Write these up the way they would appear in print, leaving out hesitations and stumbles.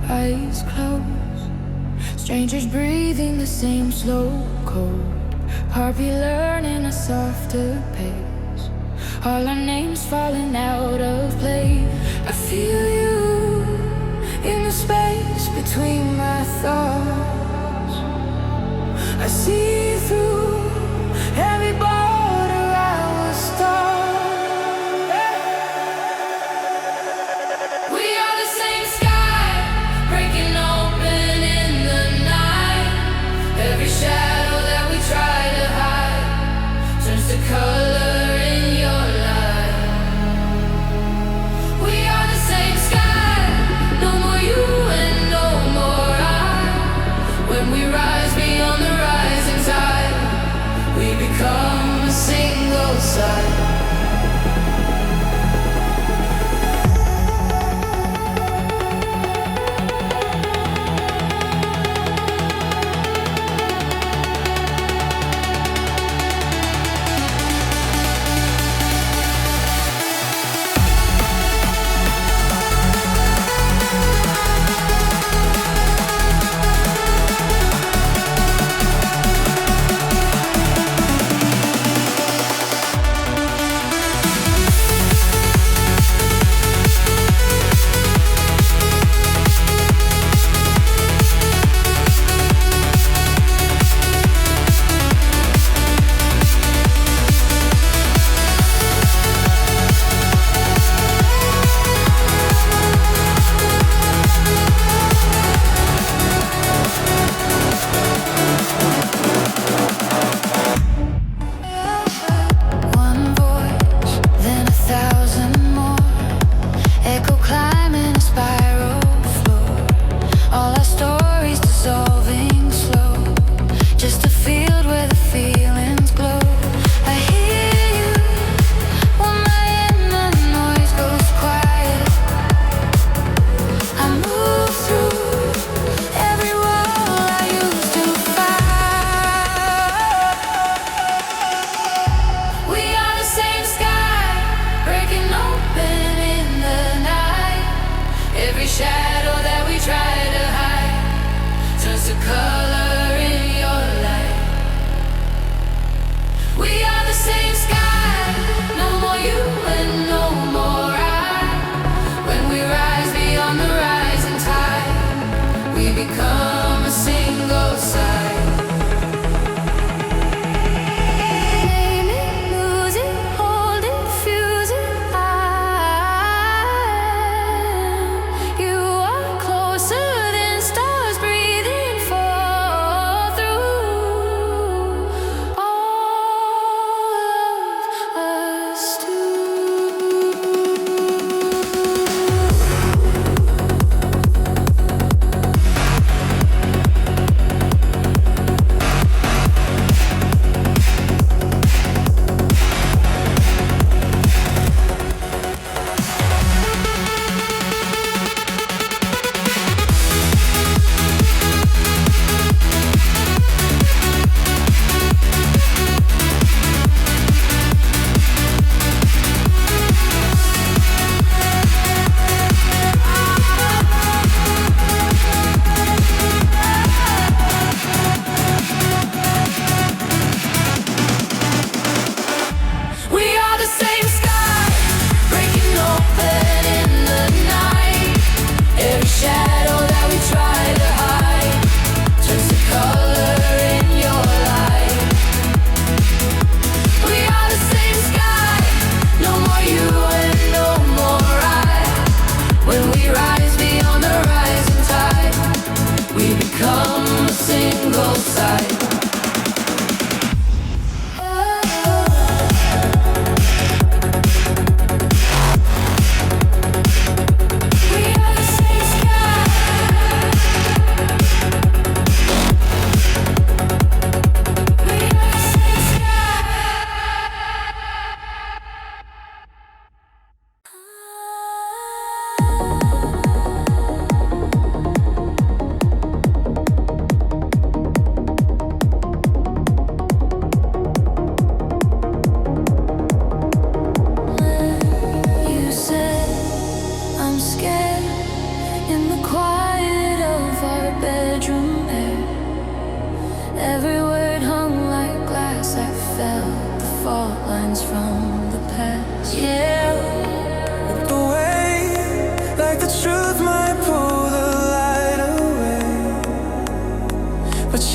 eyes closed. Strangers breathing the same slow cold. Heartbeat learning a softer pace. All our names falling out of place. I feel you in the space between my thoughts. I see through every border I will start. We are the same sky, breaking open in the night. Every shadow that we try to hide turns to color in your light. We are the same sky, no more you and no more I. When we rise beyond the rising tide, we become a single side.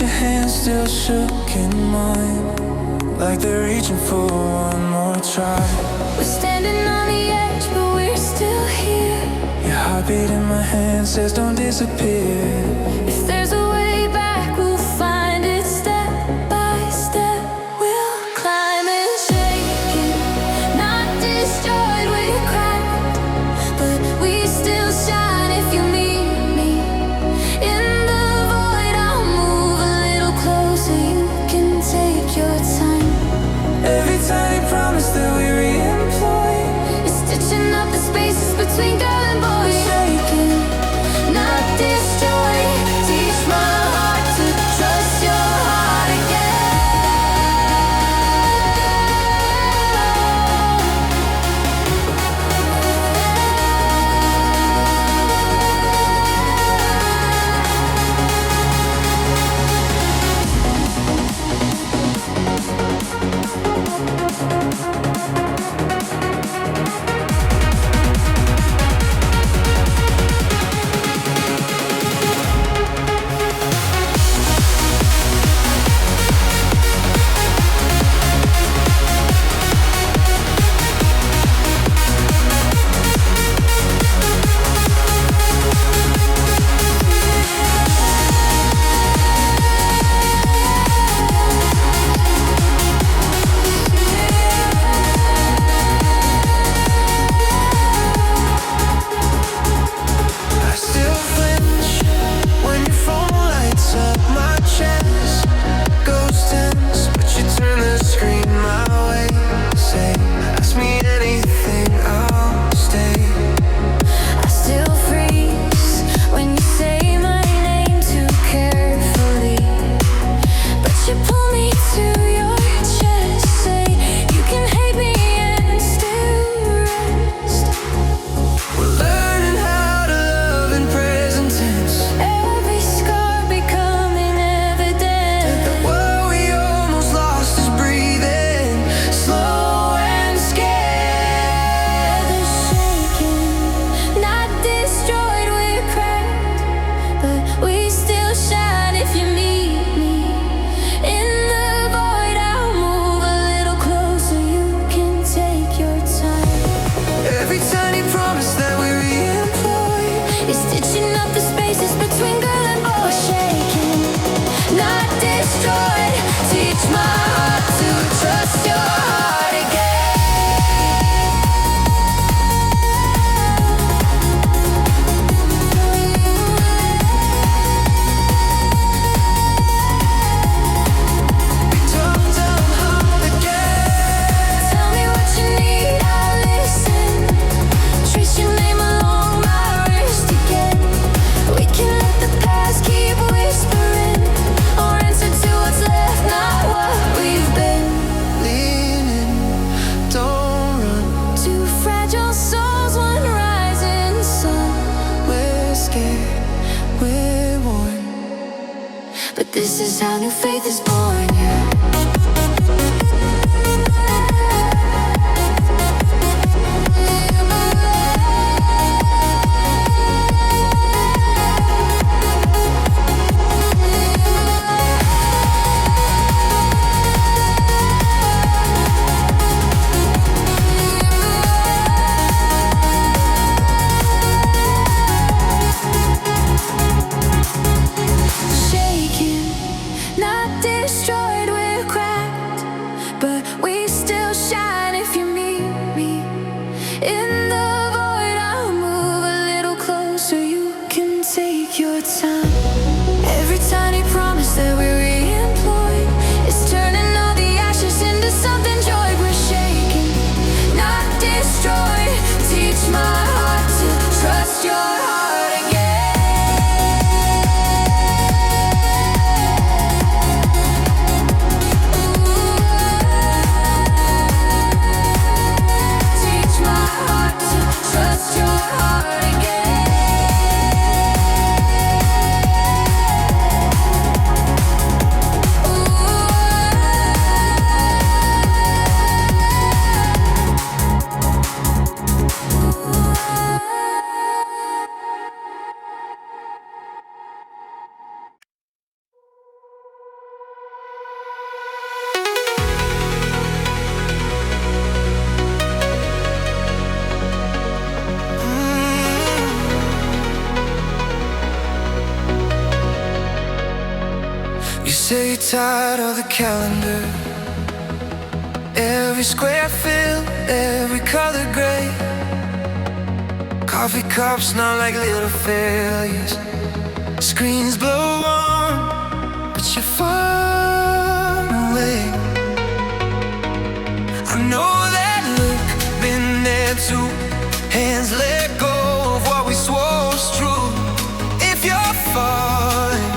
your hand still shook in mine, like they're reaching for one more try. We're standing on the edge, but we're still here. Your heartbeat in my hand says don't disappear. If there's a way back, we'll find it step by step. We'll climb and shake it, not destroyed, we're cracked, but we still shine if you meet me. In the void, I'll move a little closer, you can take your time. Every tiny promise that we re-employ is stitching up the spaces between girl and boy. Shaking, not destroyed. Teach my heart to trust your heart again. I still flinch when your phone lights up my chest. Ghost tense, but you turn the screen my way. Say, ask me anything, I'll stay. I still freeze when you say my name too carefully, but you pull me to your chest. Say you can hate me and still rest. We're learning how to love in present tense. Every scar becoming evident. The world we almost lost is breathing, slow and scared. The shaking, not destroyed, we're cracked, but we still shine if you meet me. In the void, I'll move a little closer, you can take your time. Every tiny promise that we re-employ You're stitching up the spaces between girl and boy. Shaking, not destroyed. Teach my heart to trust your heart again. we talk down hard again. Tell me what you need, I'll listen. Trace your name along my wrist again. We can let the past keep whispering, or answer to what's left, not what we've been. Lean in, don't run. Two fragile souls, one rising sun. We're scared, we're worn. But this is how new faith is born, yeah. Shaking, not destroyed. tired of the calendar. Every square filled, every color gray. Coffee cups smell like little failures. Screens blow on, but you're far away. I know that look, been there too. Hands let go of what we swore was true. If you're falling,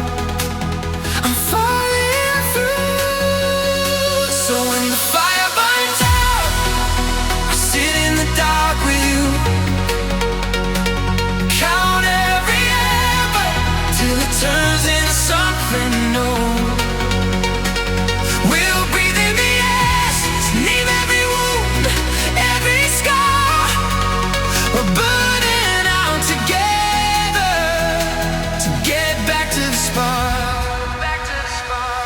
I'm falling through. So when the fire burns out, I sit in the dark with you. Count every ember till it turns into something new. We'll breathe in the ashes, name every wound, every scar. We're burning out together to get back to the spark. Back to the spark.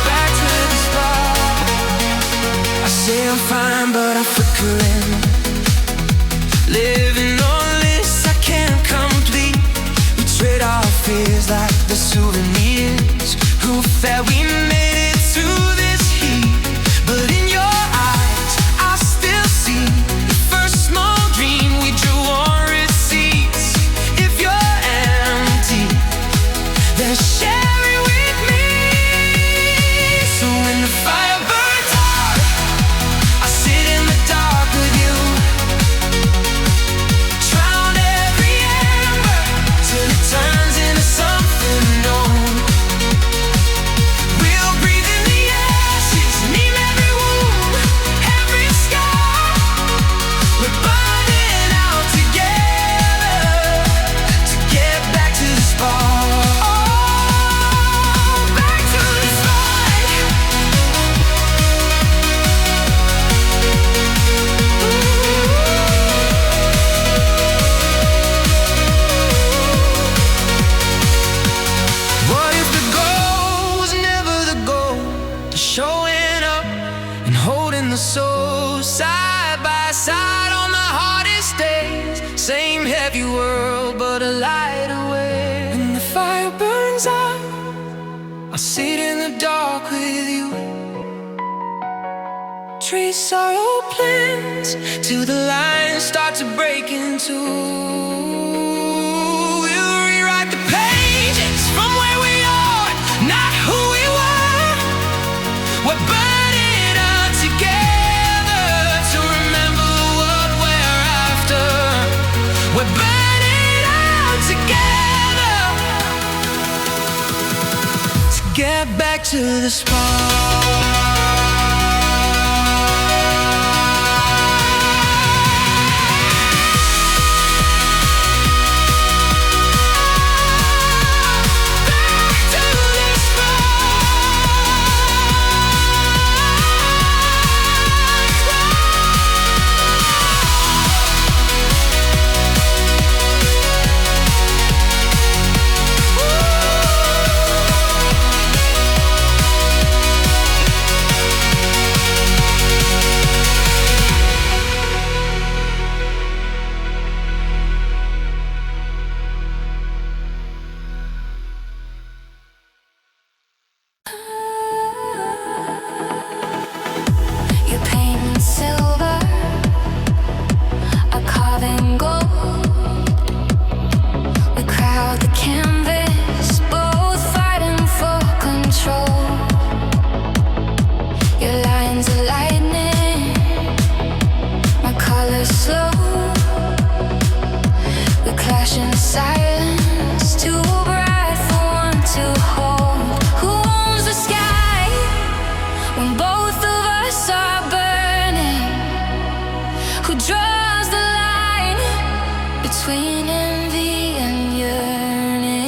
Back to the spark. I say I'm fine, but I'm flickering. Living on lists I can't complete. We trade our fears like the souvenirs. Proof that we made it to this heat. But in your eyes, I still see the first small dream we drew on receipts. If you're empty, then share it with me. So when the fire burns out, I sit in the dark with you. Drown every ember till it turns into something new. We'll breathe in the ashes, name every wound, every scar. We're burning out together to get back to the spark. Back to the spark. What if the goal was never the goal? Just showing up and holding the soul side by side on the hardest days. Same heavy world, but a lighter way. When the fire burns out, I'll sit in the dark with you. Trace our old plans till the lines start to break in two. We'll rewrite the pages from where we are, not who we were. We're burning out together to remember the world we're after. We're burning out together to get back to the spark. You paint in silver, I carve in gold. We crowd the canvas, both fighting for control. Your lines are lightning, my colors slow. We clash in silence, too bright for one to hold. Who owns the sky when both of us are burning? Who draws the line between envy and yearning?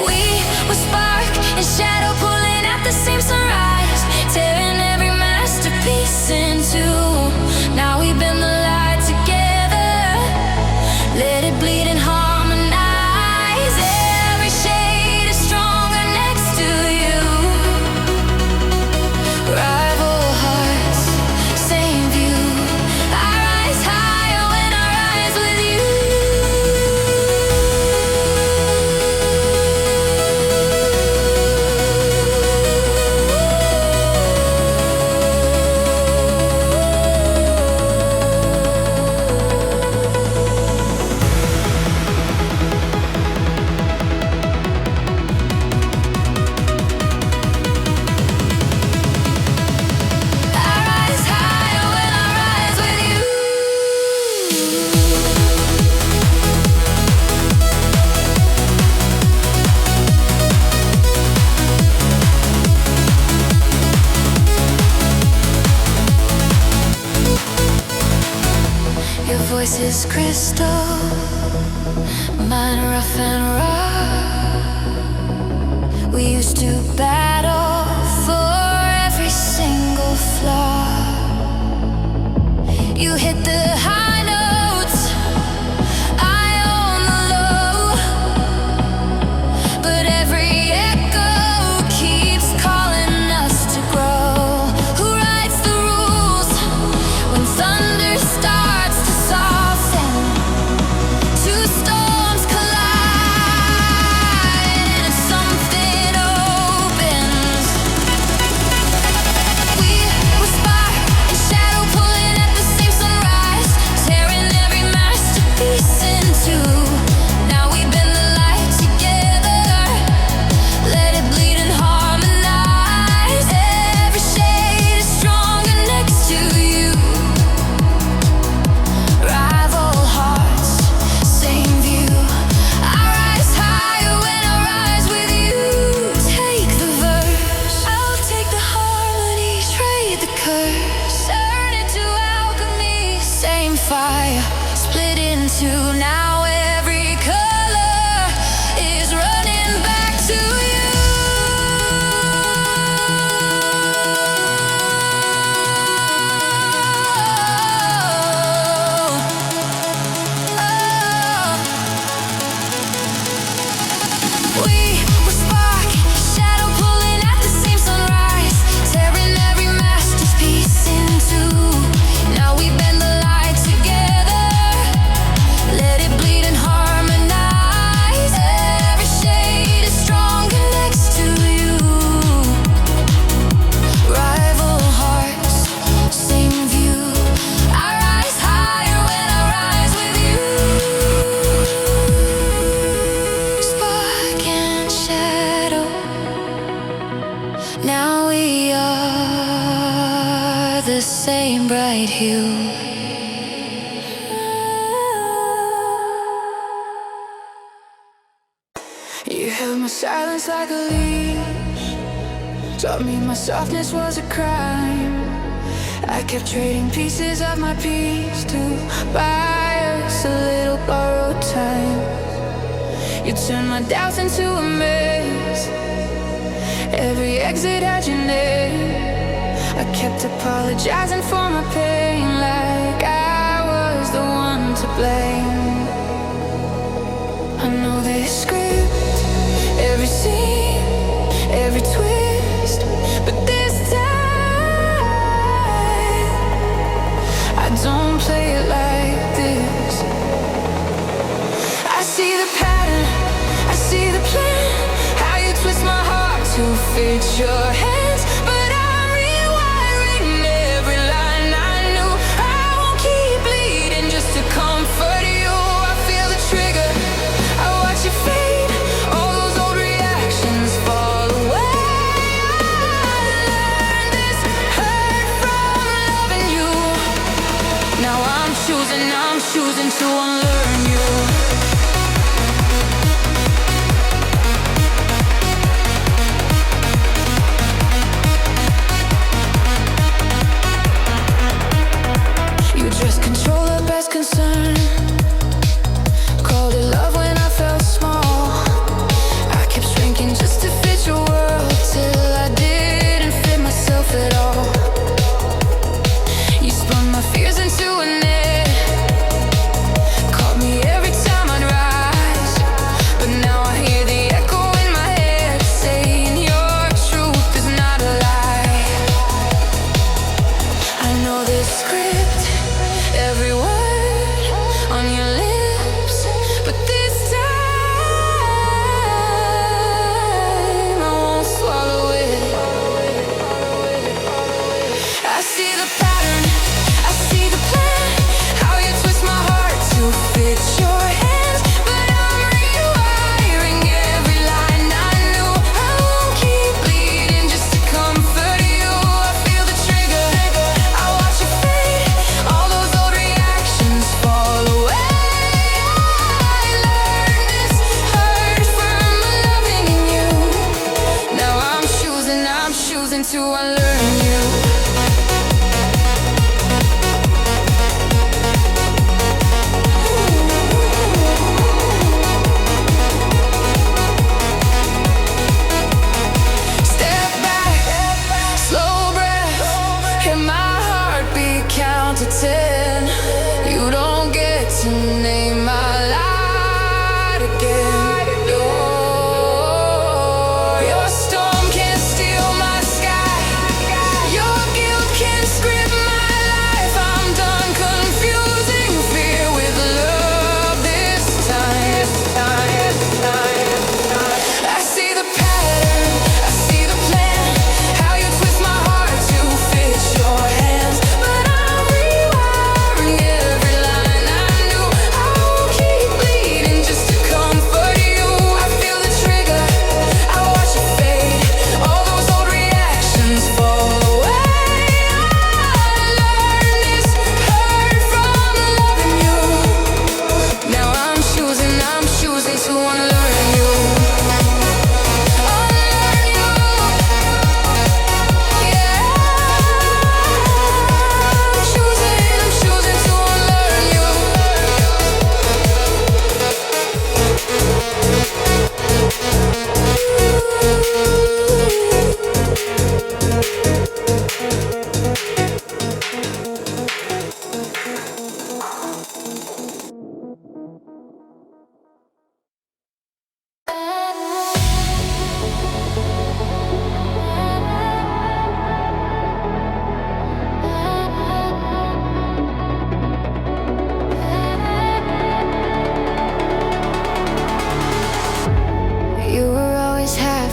We were spark and shadow pulling at the same sunrise, tearing every masterpiece in two. Now we bend the light together, let it bleed and harmonize. Every shade is stronger next to you. Rival hearts is crystal, mine rough and raw. We used to battle for every single flaw. You hit the high notes, I own the low, but every echo keeps calling us to grow. Who writes the rules when thunder starts to soften? Two storms collide and something opens. We were spark and shadow pulling at the same sunrise, tearing every masterpiece in two. Now we bend the light together, let it bleed and harmonize. Every shade is stronger next to you. Rival hearts, same view. I rise higher when I rise with you. Take the verse, I'll take the harmony, trade the curse, turn it to alchemy. Same fire, split in two. Now every color is running back to you. We were spark, shadow pulling at the same sunrise, tearing every masterpiece in two. Now we bend the light together, let it bleed and harmonize. Every shade is stronger next to you. Rival hearts, same view. I rise higher when I rise with you. Spark and shadow, now we are the same bright hue. You held my silence like a leash, taught me my softness was a crime. I kept trading pieces of my peace to buy us a little borrowed time. You turned my doubts into a mess, every exit had your name. I kept apologizing for my pain, like I was the one to blame. I know this script, every scene, every twist, but this time I don't play it like this. I see the pattern, I see the plan, how you twist my heart to fit your hands, but I'm rewiring every line. I knew I won't keep bleeding just to comfort you. I feel the trigger, I watch it fade, all those old reactions fall away. I learned this hurt from loving you. Now I'm choosing to unlearn you.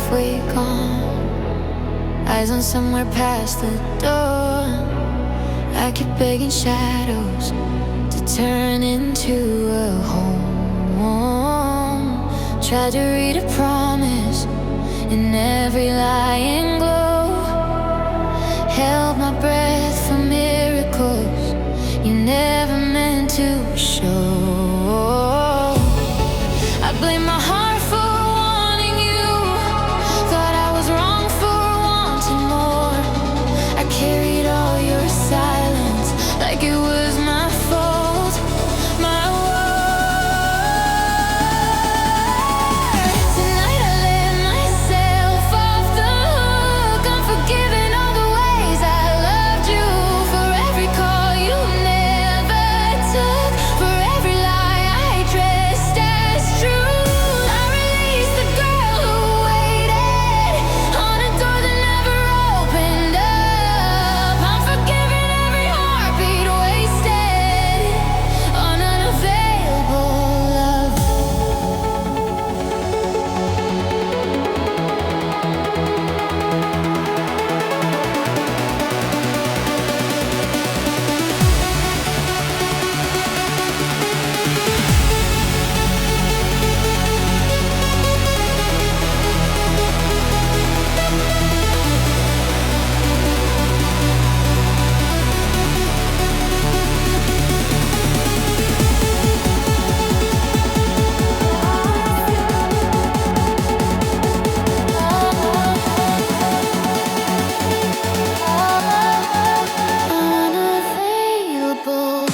halfway gone, eyes on somewhere past the door. I keep begging shadows to turn into a home. Tried to read a promise in every lying glow. Held my breath for miracles you never meant to show. I blame my heart for wanting you. Thought I was wrong for wanting more. I carried all your silence like it was my fault, my world. Tonight I let myself off the hook. I'm forgiving all the ways I loved you. For every call you never took, for every lie I dressed as truth. I released the girl who waited on a door that never opened up. I'm forgiving every heartbeat wasted on unavailable love. Unavailable.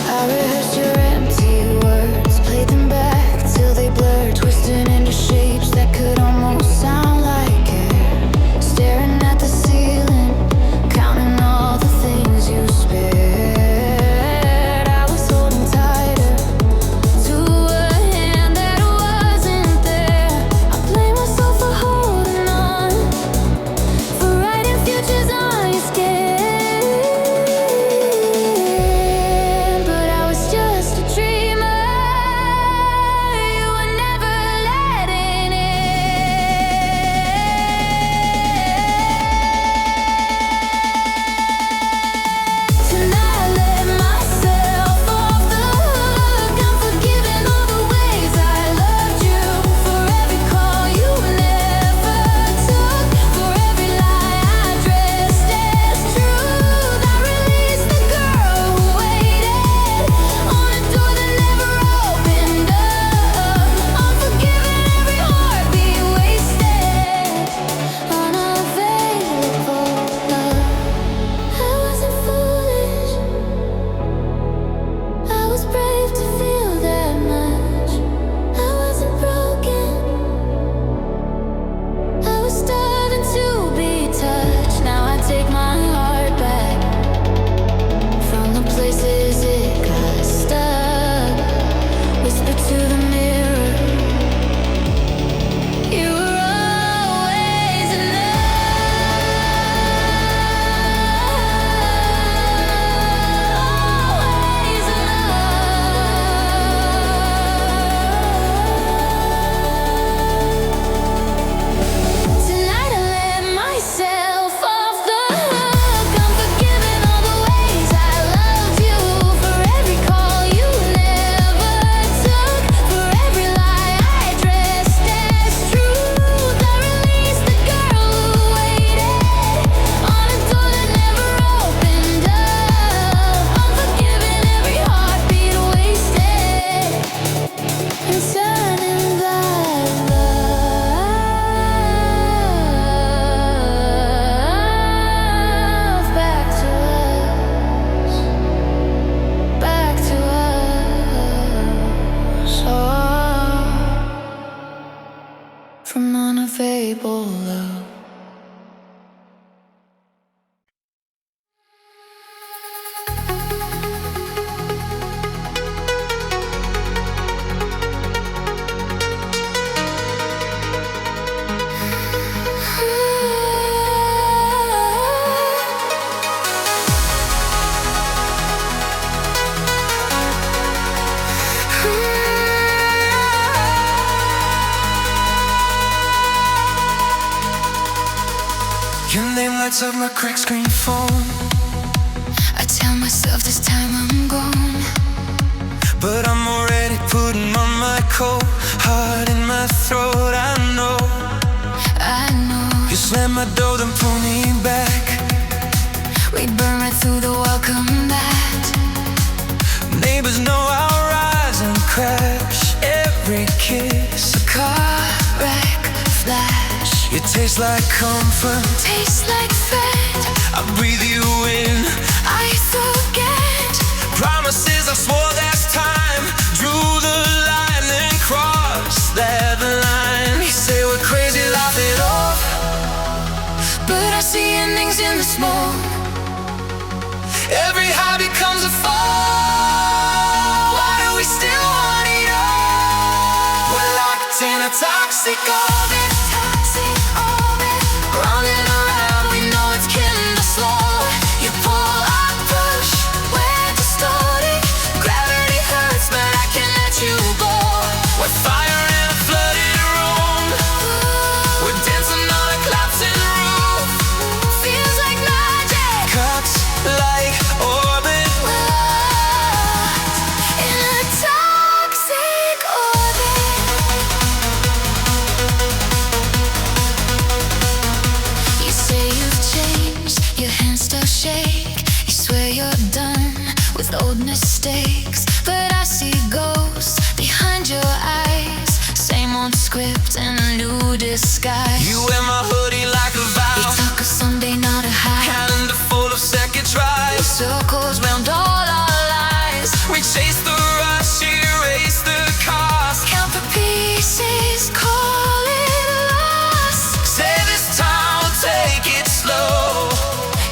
I rehearsed your empty words, played them back till they blurred, twisting into shapes that could almost sound like air. Staring at the ceiling, counting all the things you spared. I was holding tighter to a hand that wasn't there. I blame myself for holding on, for writing futures on your skin. But I was just a dreamer. You were never letting in. Tonight I let myself off the hook. I'm forgiving all the ways I loved you. For every call you never took, for every lie I dressed as truth. I released the girl who waited on a door that never opened up. I'm forgiving every heartbeat wasted on unavailable love. I wasn't foolish. I was brave to feel that much. I wasn't broken. I was starving to be touched. Now I take my heart back from the places it got stuck. Whisper to the mirror, you were always enough. Tonight I let myself off the hook. lights of my cracked screen phone. I tell myself this time I'm gone, but I'm already putting on my coat. Heart in my throat, I know. You slam my door, then pull me back. We burn right through the welcome mat. Neighbors know I'll rise and crash. Every kiss, a car wreck flash. you taste like comfort, Tastes like fat. I breathe you in, I forget promises I swore last time. Drew the line, then crossed that line. You say we're crazy, laugh it off, but I see endings in the smoke. every high becomes a fall. Why do we still want it all? We're locked in a toxic orbit. Running around, we know it's killing us slow. You pull, I push, we're distorted. Gravity hurts, but I can't let you go. We're fire in a flooded room. We're dancing on a collapsing roof. Feels like magic. Cuts like orbit. In a toxic orbit. You say you've changed, your hands still shake. You swear you're done with old mistakes, but I see ghosts behind your eyes. Same old script and new disguise. You wear my hoodie like a You vow. talk of someday, not a how. Calendar full of second tries. Circles round all our lies. We chase the rush, erase the cost. Count the pieces, call it lost. Say this time we'll take it slow.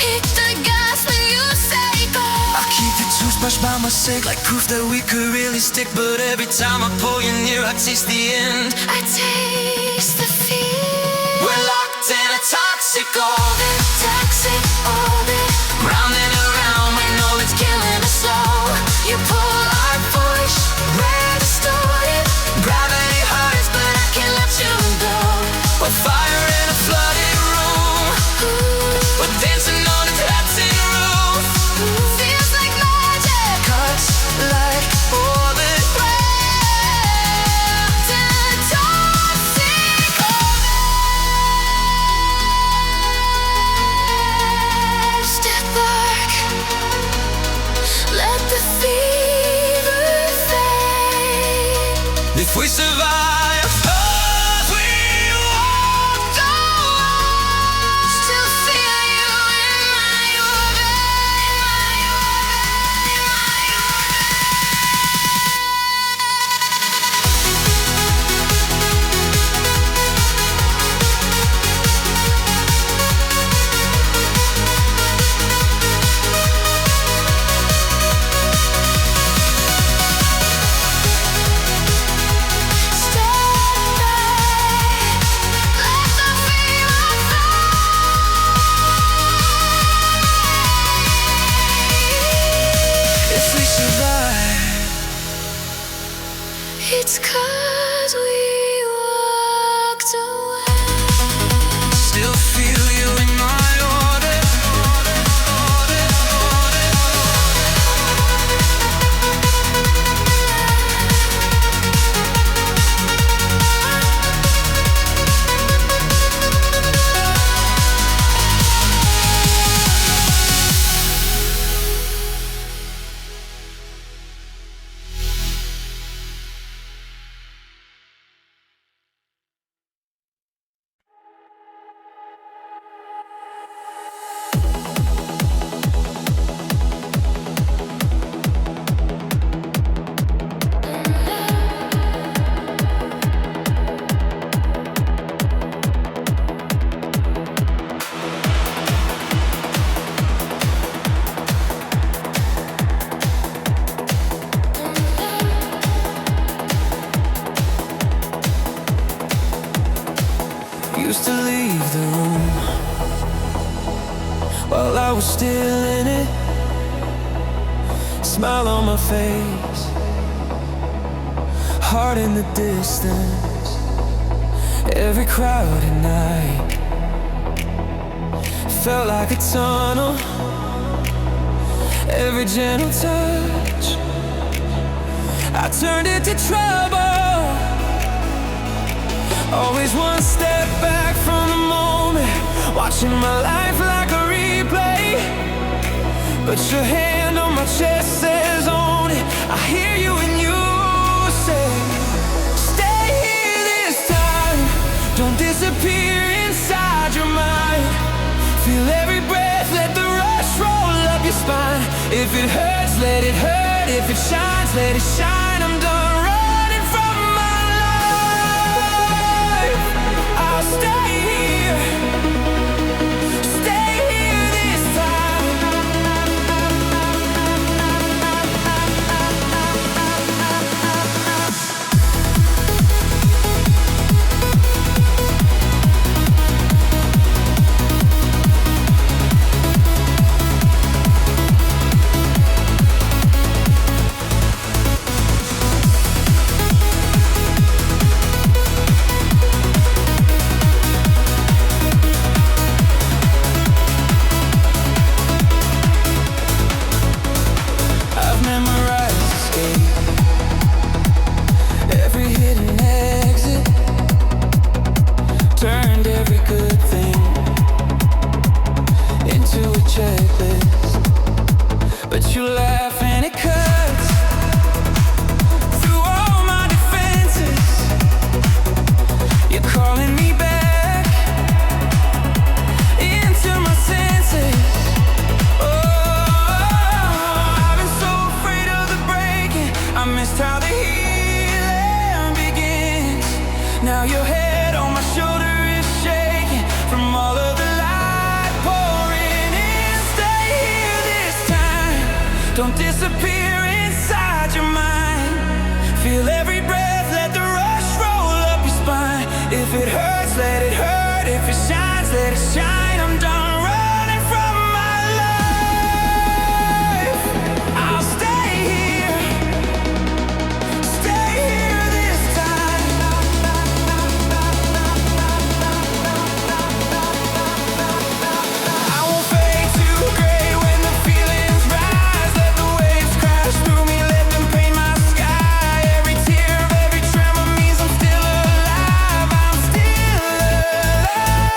Hit the gas when you say go. I keep the toothbrush by my side, like proof that we could really stick. But every time I pull you near, I taste the end. I taste the fear. We're locked in a toxic orbit. Toxic orbit. Rounding around, we know it's killing us slow. You pull, I push, we're distorted. Gravity hurts, But I can't let you go. we're fire in a flooded room. We're dancing on a collapsing roof. Feels like magic. Cuts like orbit. Wrapped in a toxic orbit. Step back. Let the fever fade. If we survive, as we walk on. Still feel you in my If we survive, It's 'cause we walked away. still feel you in my orbit. Used to leave the room while I was still in it. Smile on my face, heart in the distance. Every crowded night felt like a tunnel. Every gentle touch, I turned it to trouble. Always one step back from the moment, watching my life like a replay. But your hand on my chest says own it. I hear you when you say, stay here this time. Don't disappear inside your mind. Feel every breath, let the rush roll up your spine. If it hurts, let it hurt. If it shines, let it shine. I'm done running from my life. I'll stay here. Stay here this time. Checklist, but you laugh and it cuts through all my defenses. You're calling me back into my senses. Oh, I've been so afraid of the breaking. I missed how the healing begins. Now your head on my shoulder is shaking from all of the don't disappear inside your mind. Feel every breath, let the rush roll up your spine. If it hurts, let it hurt. If it shines, let it shine. I'm done running from my life. I'll stay here. Stay here this time. I won't fade too gray when the feelings rise. Through me, let them paint my sky. Every tear of every tremor means I'm still alive. I'm still alive.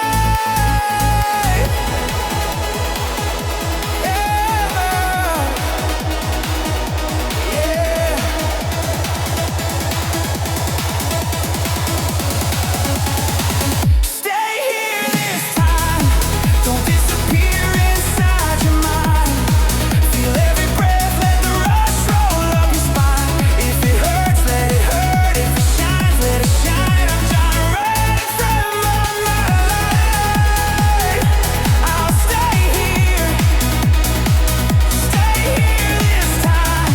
Stay here this time. Don't disappear inside your mind. Feel every breath, let the rush roll up your spine. If it hurts, let it hurt. If it shines, let it shine. I'm done running from my life. I'll stay here. Stay here this time.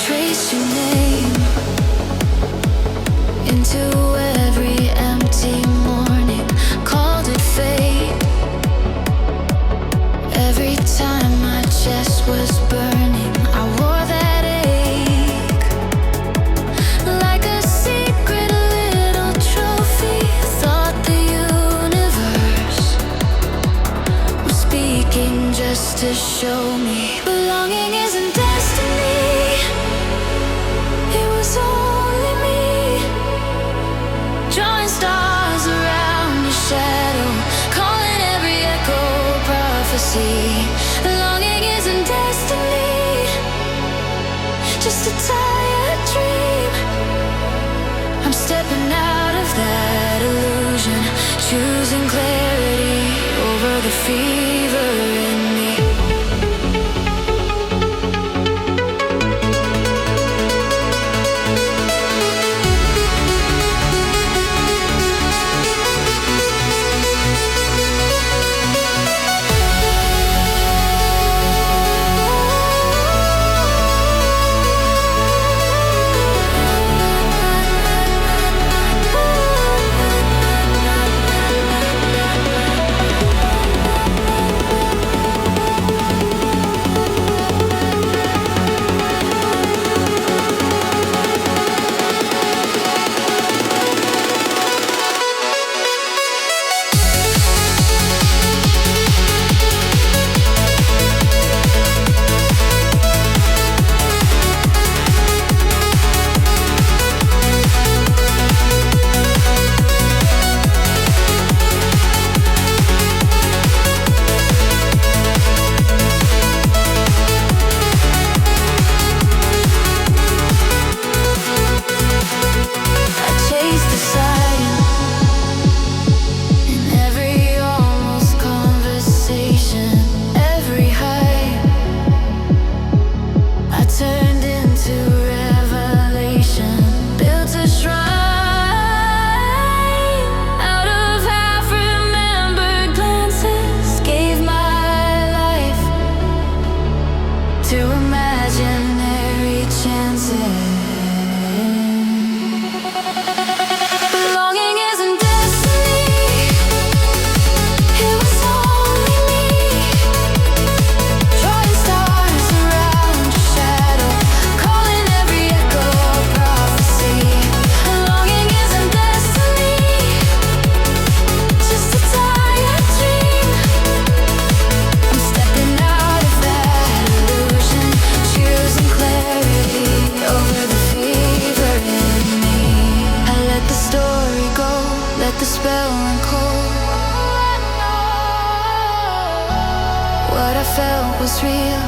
Trace your name into every empty morning. Called it fate. Every time my chest was burning, I wore that ache like a secret little trophy. Thought the universe was speaking just to show me belonging isn't destiny. It was only me, drawing stars around your shadow, calling every echo prophecy. Belonging isn't destiny, just a tired dream. I'm stepping out of that illusion, choosing clarity over the fever in me. spell and cold. What I felt was real,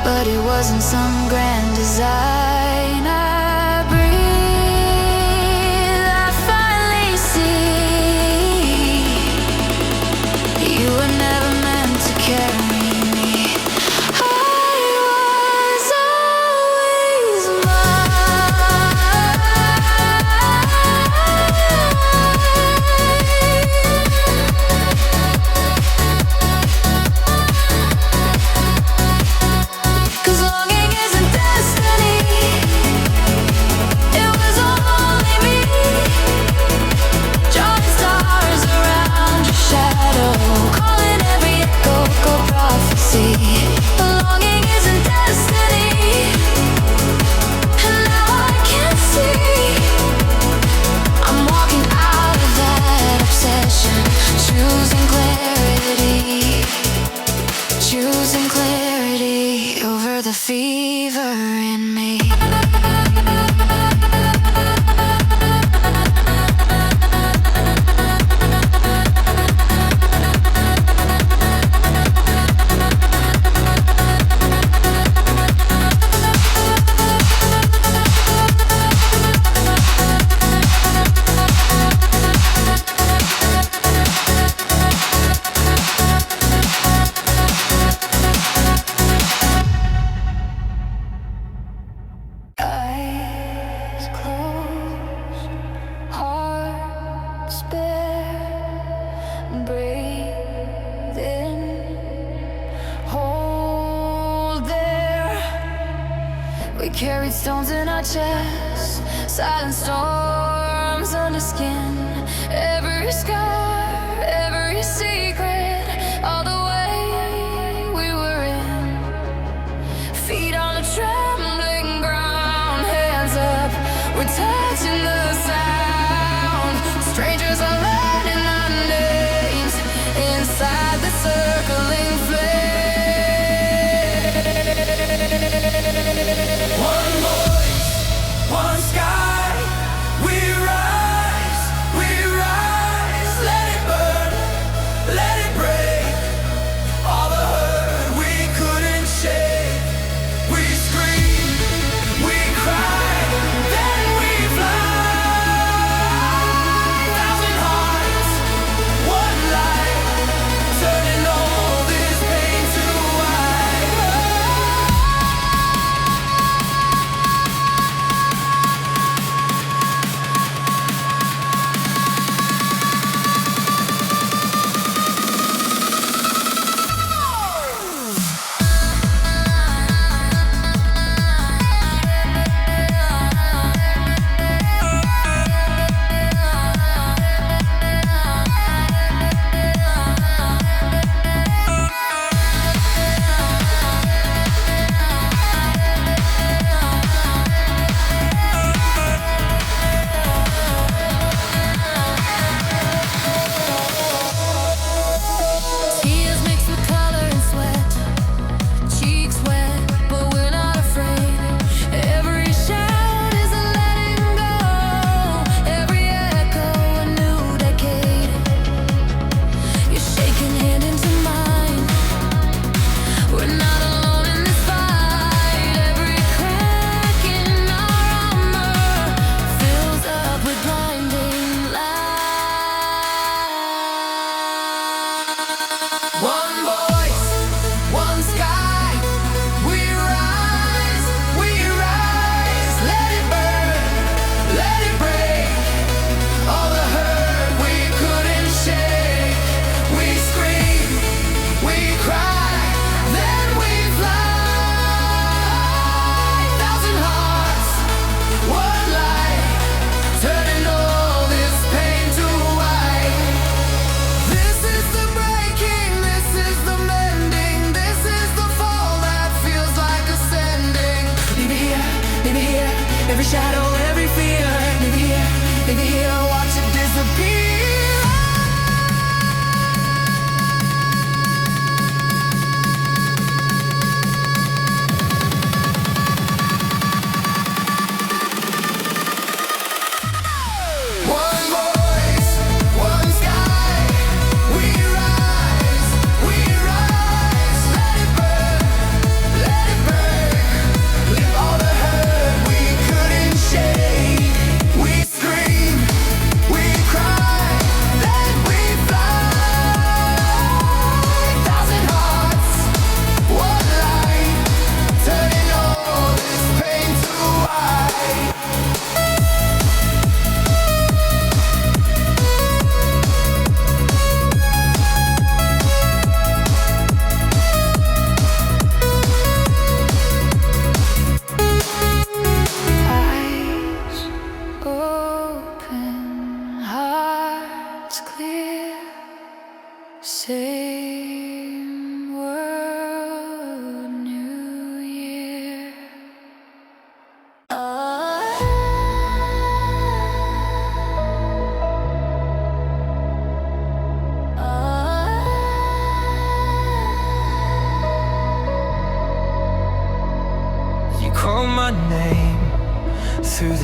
but it wasn't some grand design. I breathe, I finally see you were never meant to carry me. I was always longing isn't destiny. It was only me, drawing stars around your shadow, calling every echo prophecy. Longing isn't destiny, and now I can see. I'm walking out of that obsession, choosing clarity over the fever in me. Eyes closed, heart spare, breathe in, hold there. We carried stones in our chests, silent storms under skin. Every scar, every secret, all the way we were in. Feet on the trembling ground, hands up, we're touching the sound. Strangers are learning our names inside the circling flame. One voice, one sky, we rise, we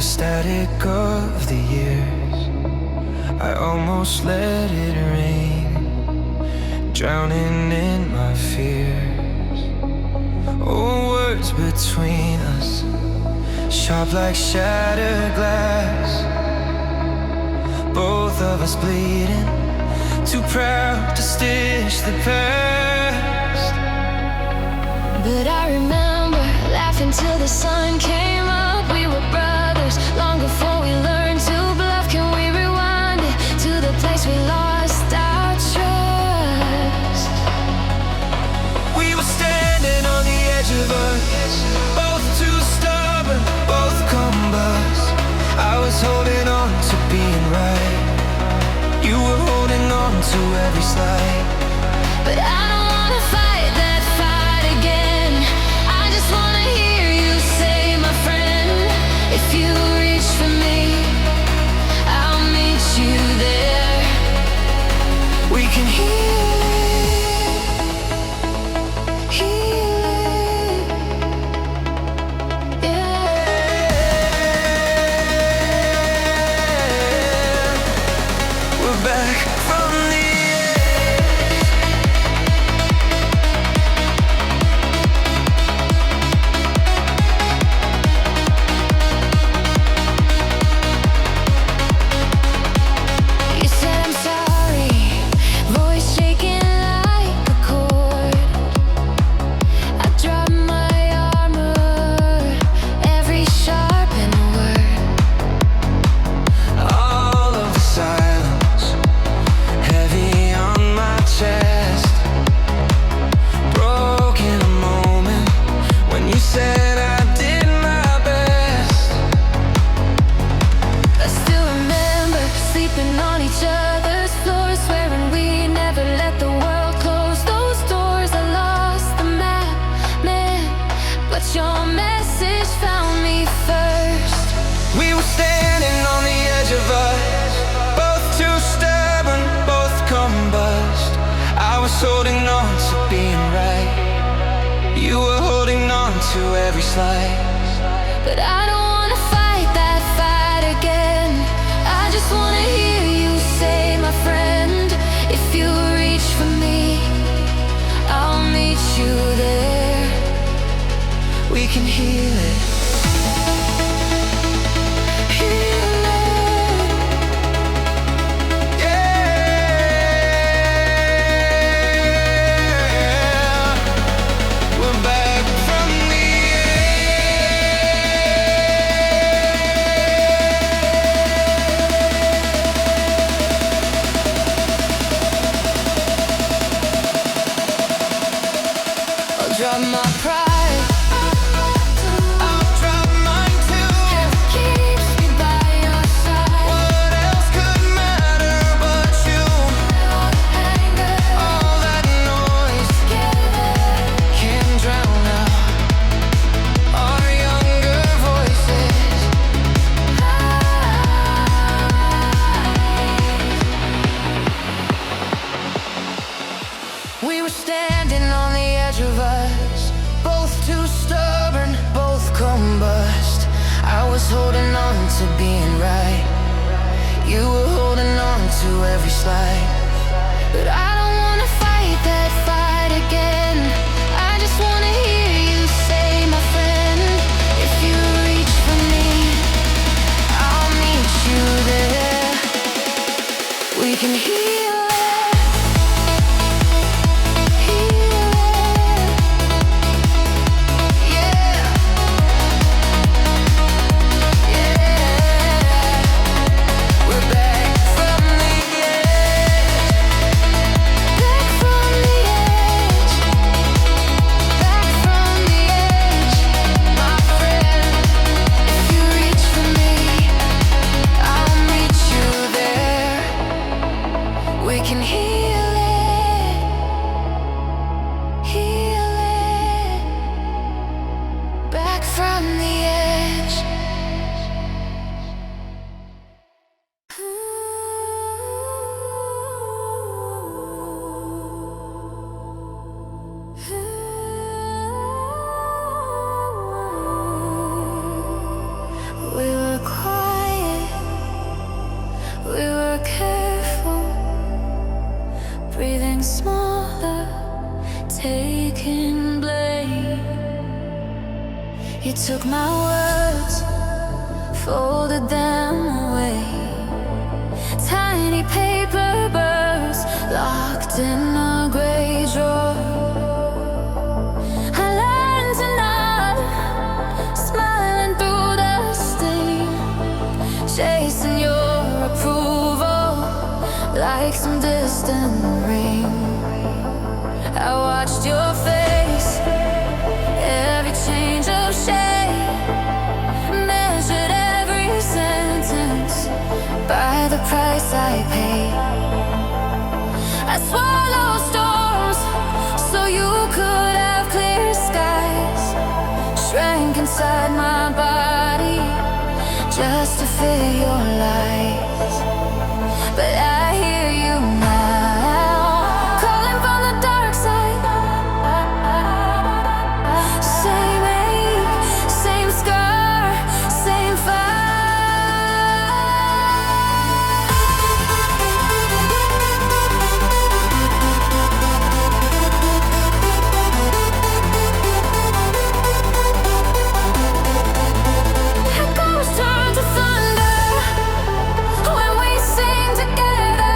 static of the years. I almost let it rain, drowning in my fears. Oh, words between us, sharp like shattered glass. Both of us bleeding, too proud to stitch the past. But I remember laughing till the sun came up. We were brothers long before we learned to bluff. Can we rewind it to the place we lost our trust? We were standing on the edge of us, both too stubborn, both combust. I was holding on to being right, you were holding on to every slide. But I don't wanna fight that fight again. I just wanna hear you say, my friend, if you reach for me, I'll meet you there. We can heal it, yeah. We're back from the You said I'm sorry, voice shaking like a chord. I dropped my armor, every sharpened word. all of the silence, heavy on my chest. Broke in a moment when you said I did my best. I still remember sleeping on each other's floors, swearing we never let the world close those doors. I lost the map, man, but your message found me first. We were standing on the edge of us, both too stubborn, both combust. I was holding on to being right, you were holding on to every slide. But I don't wanna fight that fight again. I just wanna hear you say, my friend, if you reach for me, I'll meet you there. We can heal it. Heal it. Yeah, we're back from the I'll drop my pride, I'll drop mine too. it keeps me by your side. What else could matter but you? All the anger, All that noise can drown out our younger voices. We were standing on the edge of us, both too stubborn, both combust. I was holding on to being right, you were holding on to every slide. but I don't wanna fight that fight again. I just wanna hear you say, my friend, if you reach for me, I'll meet you there. We can heal it. You took my words, folded them away. Tiny paper birds locked in a gray drawer. I learned to nod, smiling through the steam, chasing your approval like some distant ring. I watched your face, every change of shade, measured every sentence by the price I paid. I swallowed storms so you could have clear skies, shrank inside my body just to fit your lies. But I hear you now, calling from the dark side. Same ache, same scar, same echoes turn to thunder when we sing together.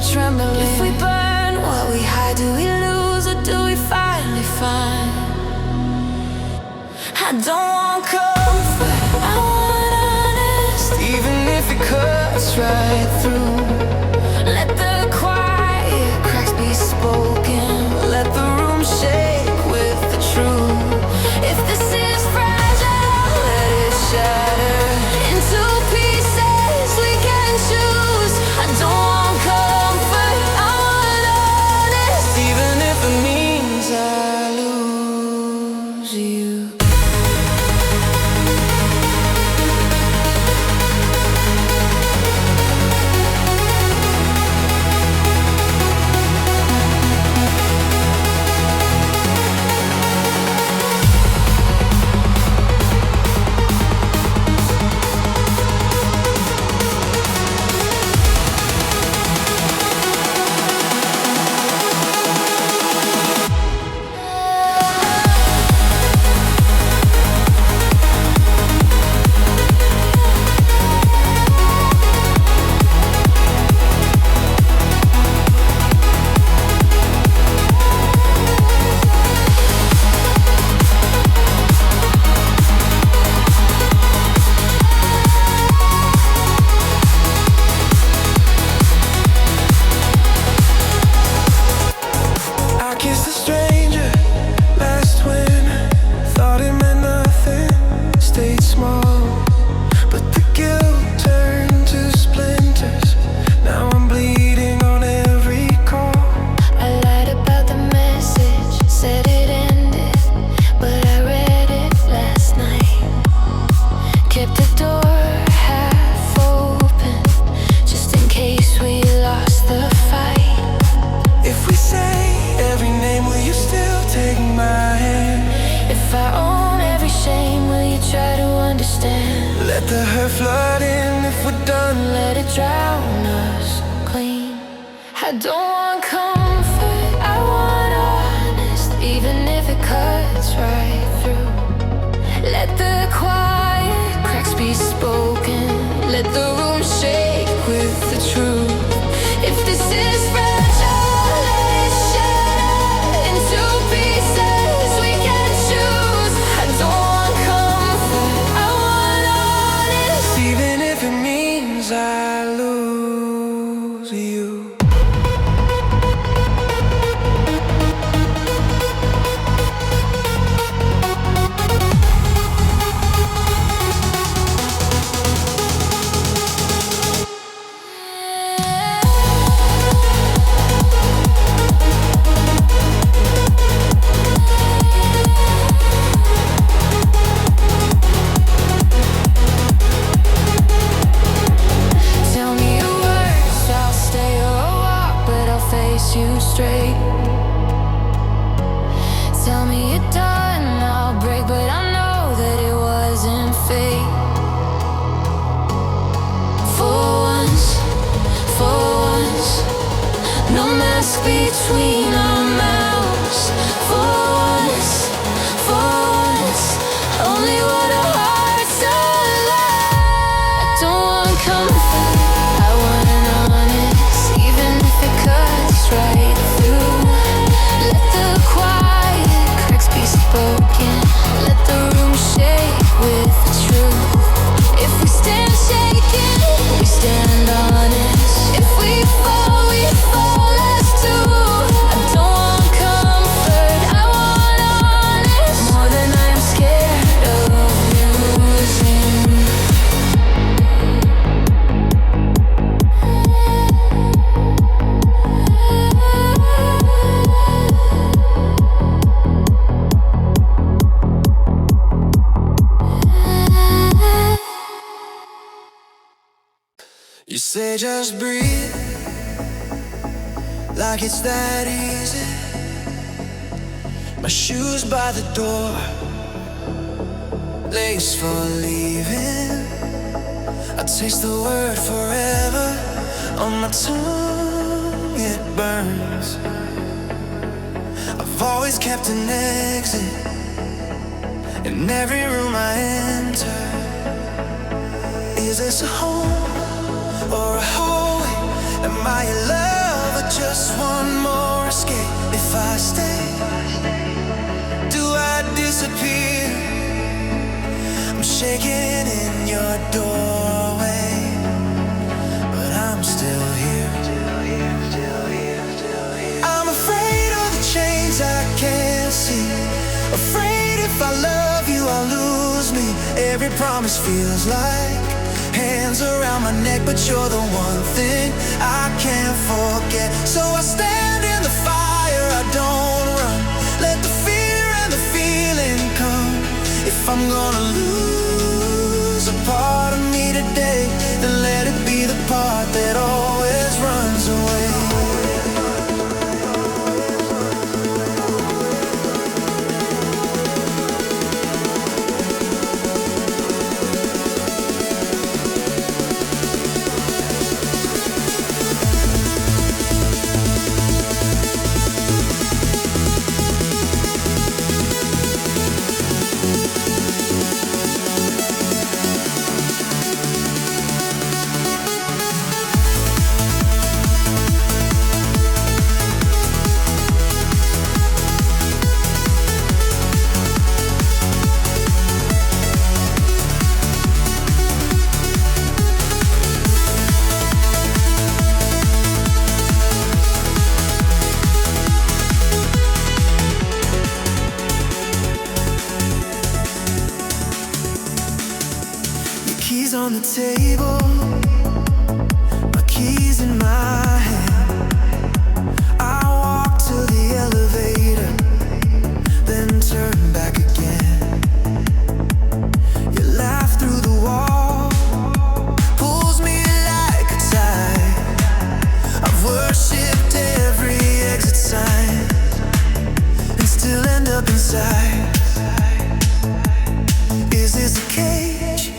start trembling. If we burn what we hide, do we lose or do we finally find? I don't want comfort, I want honest. Even if it cuts right through, let the quiet cracks be spoken. Let the room shake with the truth. If this is fragile, let it shatter into pieces we can choose. I don't want comfort, I want honest. Even if it means I lose you. I don't want comfort, I want honest. Even if it cuts right through, let the quiet cracks be spoken. Let the room shake with the truth. If this is fragile, let it shatter into pieces we can choose. I don't want comfort, I want honest. Even if it means I lose you. You straight. Tell me you're done, I'll break, but I know that it wasn't fate. For once, no mask between our mouths. For once, only what our hearts allow. I don't want comfort, I want an honest. Even if it cuts right through, let the quiet cracks be spoken. Let the room shake with the truth. If we stand shaken, we stand honest. If we fall as two. I don't want comfort, I want honest. More than I am scared of losing. You say just breathe, like it's that easy. My shoes by the door, lace for leaving. I taste the word forever on my tongue, it burns. I've always kept an exit in every room I enter. Is this a home or a hallway? Am I in love shaking in your doorway, but I'm still here. I'm afraid of the chains I can't see, afraid if I love you I'll lose me. Every promise feels like hands around my neck, but you're the one thing I can't forget. So I stand in the fire, I don't run. Let the fear and the feeling come. If I'm gonna lose a part of me today, then let it be the part that always runs away. Keys on the table, my keys in my hand. I walk to the elevator, then turn back again. You laugh through the wall, pulls me like a tide. I've worshipped every exit sign, and still end up inside. Is this a cage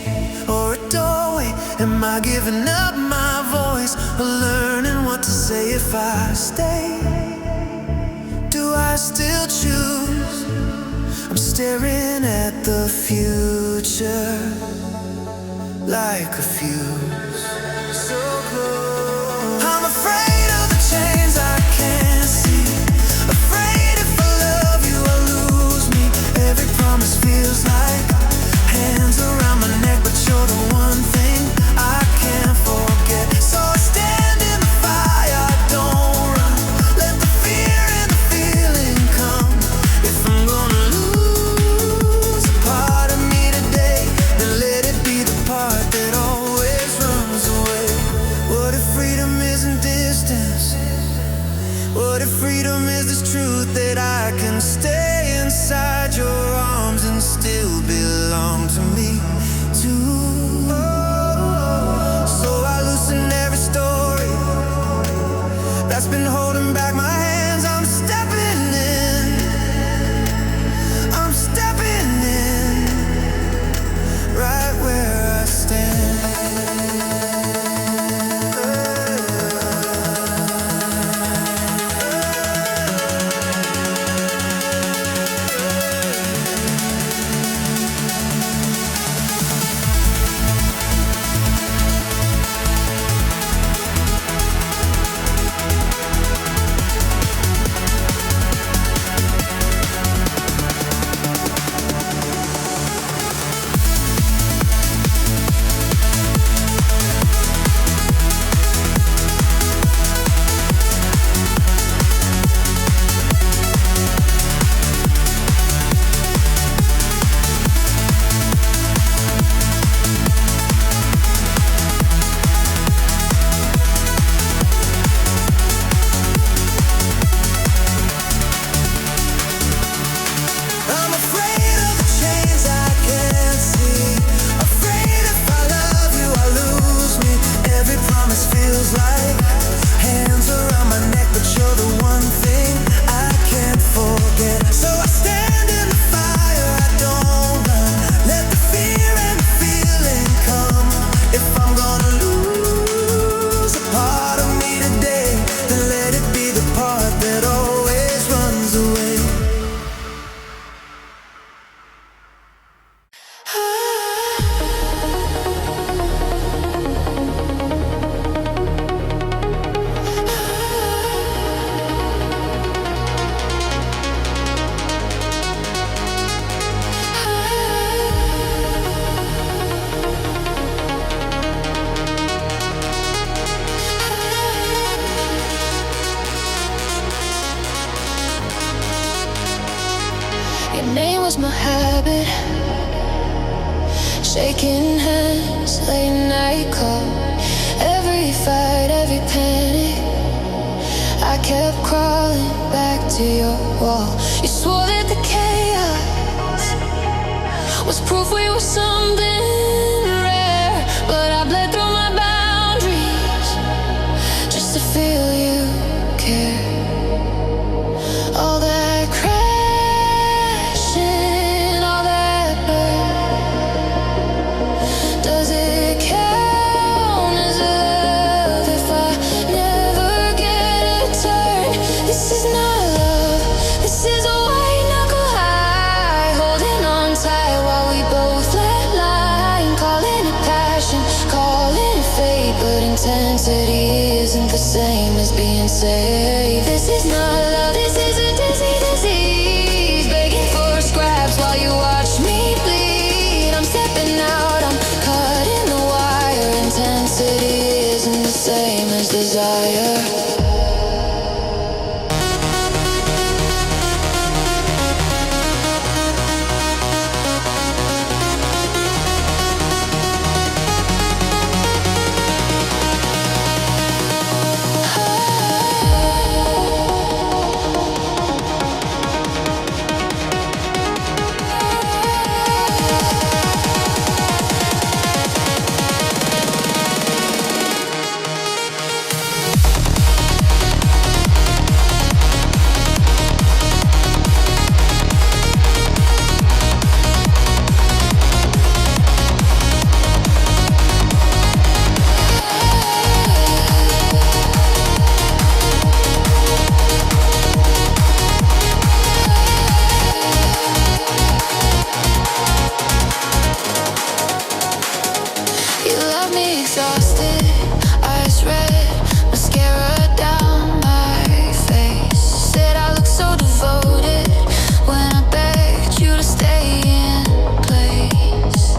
or a doorway? Am I giving up my voice, or learning what to say if I stay? Do I still choose? I'm staring at the future like a fuse, so close. I'm afraid of the chains I can't see, afraid if I love you I'll lose me. Every promise feels like hands around my neck, but you're the one thing I can't forget. So I stand in the fire, I don't run. Let the fear and the feeling come. If I'm gonna lose a part of me today, then let it be the part that always runs. name was my habit. Shaking hands, late night call. Every fight, every panic, I kept crawling back to your wall. You swore that the chaos was proof we were something rare, but I bled through my boundaries just to feel you care. All that crashing, all that burn, does it count as love if I never get a turn? This is not love, this is a white-knuckle high, holding on tight while we both let lie, calling it passion, calling it fate, but intensity isn't the same as being safe. This is not love, this is a dizzy disease, begging for scraps while you watch me bleed. I'm stepping out, I'm cutting the wire. Intensity isn't the same as desire. You left me exhausted, eyes red, mascara down my face. Said I look so devoted when I begged you to stay in place.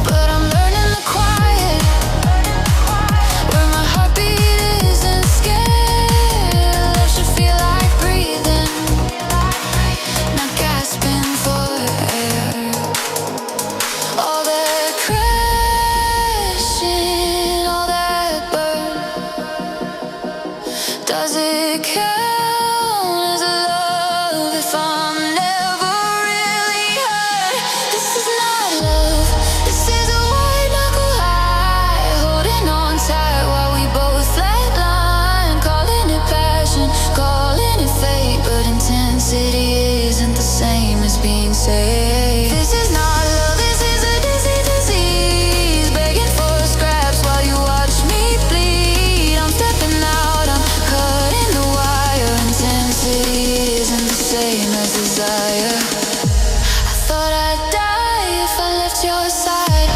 But I'm learning the quiet, where my heartbeat isn't scared. Love should feel like breathing, not gasping for air. All that crashing, all that burn, does it count as love if I'm never really hurt? This is not love, this is a white-knuckle high, holding on tight while we both let line, calling it passion, calling it fate, but intensity isn't the same as being safe. This is not love, this is a dizzy disease, begging for scraps while you watch me bleed. I'm stepping out, I'm cutting the wire. Intensity isn't the same as desire. I thought I'd die if I left your side.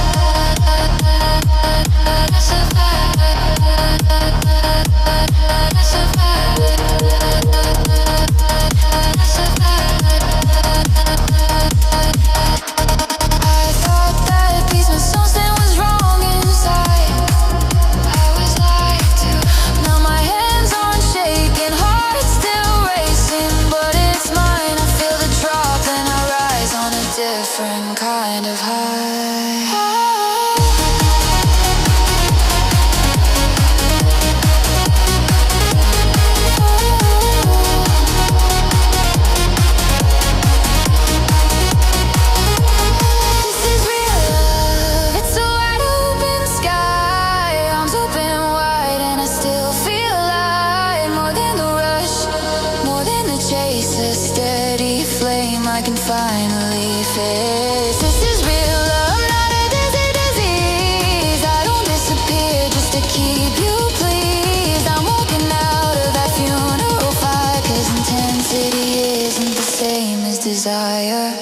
I thought that piece of something was wrong inside. I was lied to. Now my hands aren't shaking, heart still racing, but it's mine. I feel the drop, then I rise on a different kind of high. This is real love, it's a wide open sky, arms open wide, and I still feel alive. More than the rush, more than the chase, a steady flame I can finally face. This is real love, not a dizzy disease. I don't disappear just to keep you pleased. I'm walking out of that funeral fire, 'cause intensity isn't the same as desire.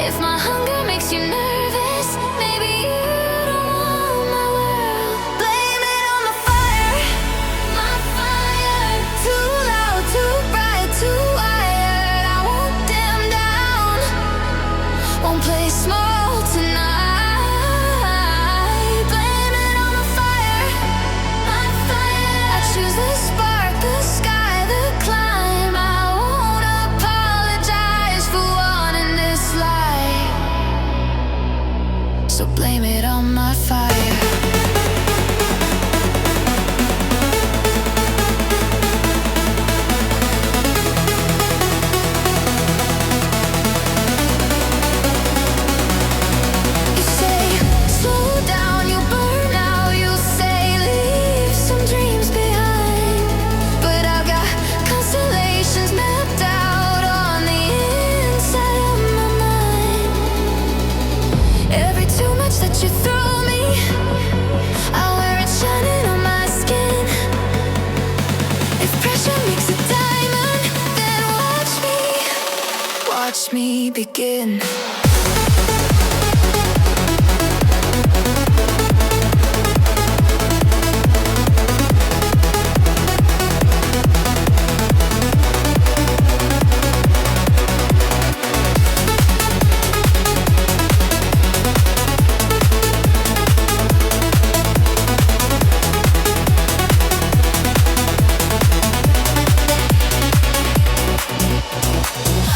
If my hunger makes you nervous, maybe you don't want my world. Blame it on my fire, my fire. Too loud, too bright, too wired. I won't dim down, won't play small tonight. Blame it on my fire, my fire. I choose the spark, the sky, the climb. I won't apologize for wanting this life. So blame it on my fire. You say, slow down, you burn out. You say, leave some dreams behind. But I've got constellations mapped out on the inside of my mind. Every too much that you throw me, I wear it shining on my skin. If pressure makes a diamond, then watch me begin.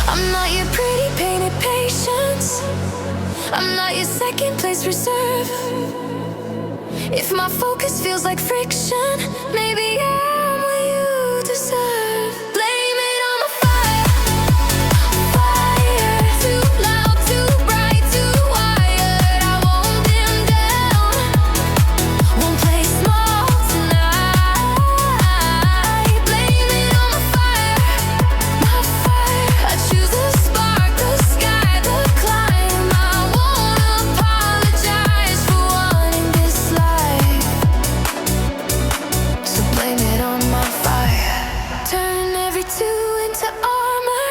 I'm not your pretty painted patience. I'm not your second place reserve. If my focus feels like friction, maybe I'm what you deserve. Blame it on my fire, fire. Too loud, too bright, too wired. I won't dim down, won't play small tonight. Blame it on my fire, my fire. I choose the spark, the sky, the climb. I won't apologize for wanting this life. So blame it on my fire. Turn every two into armor.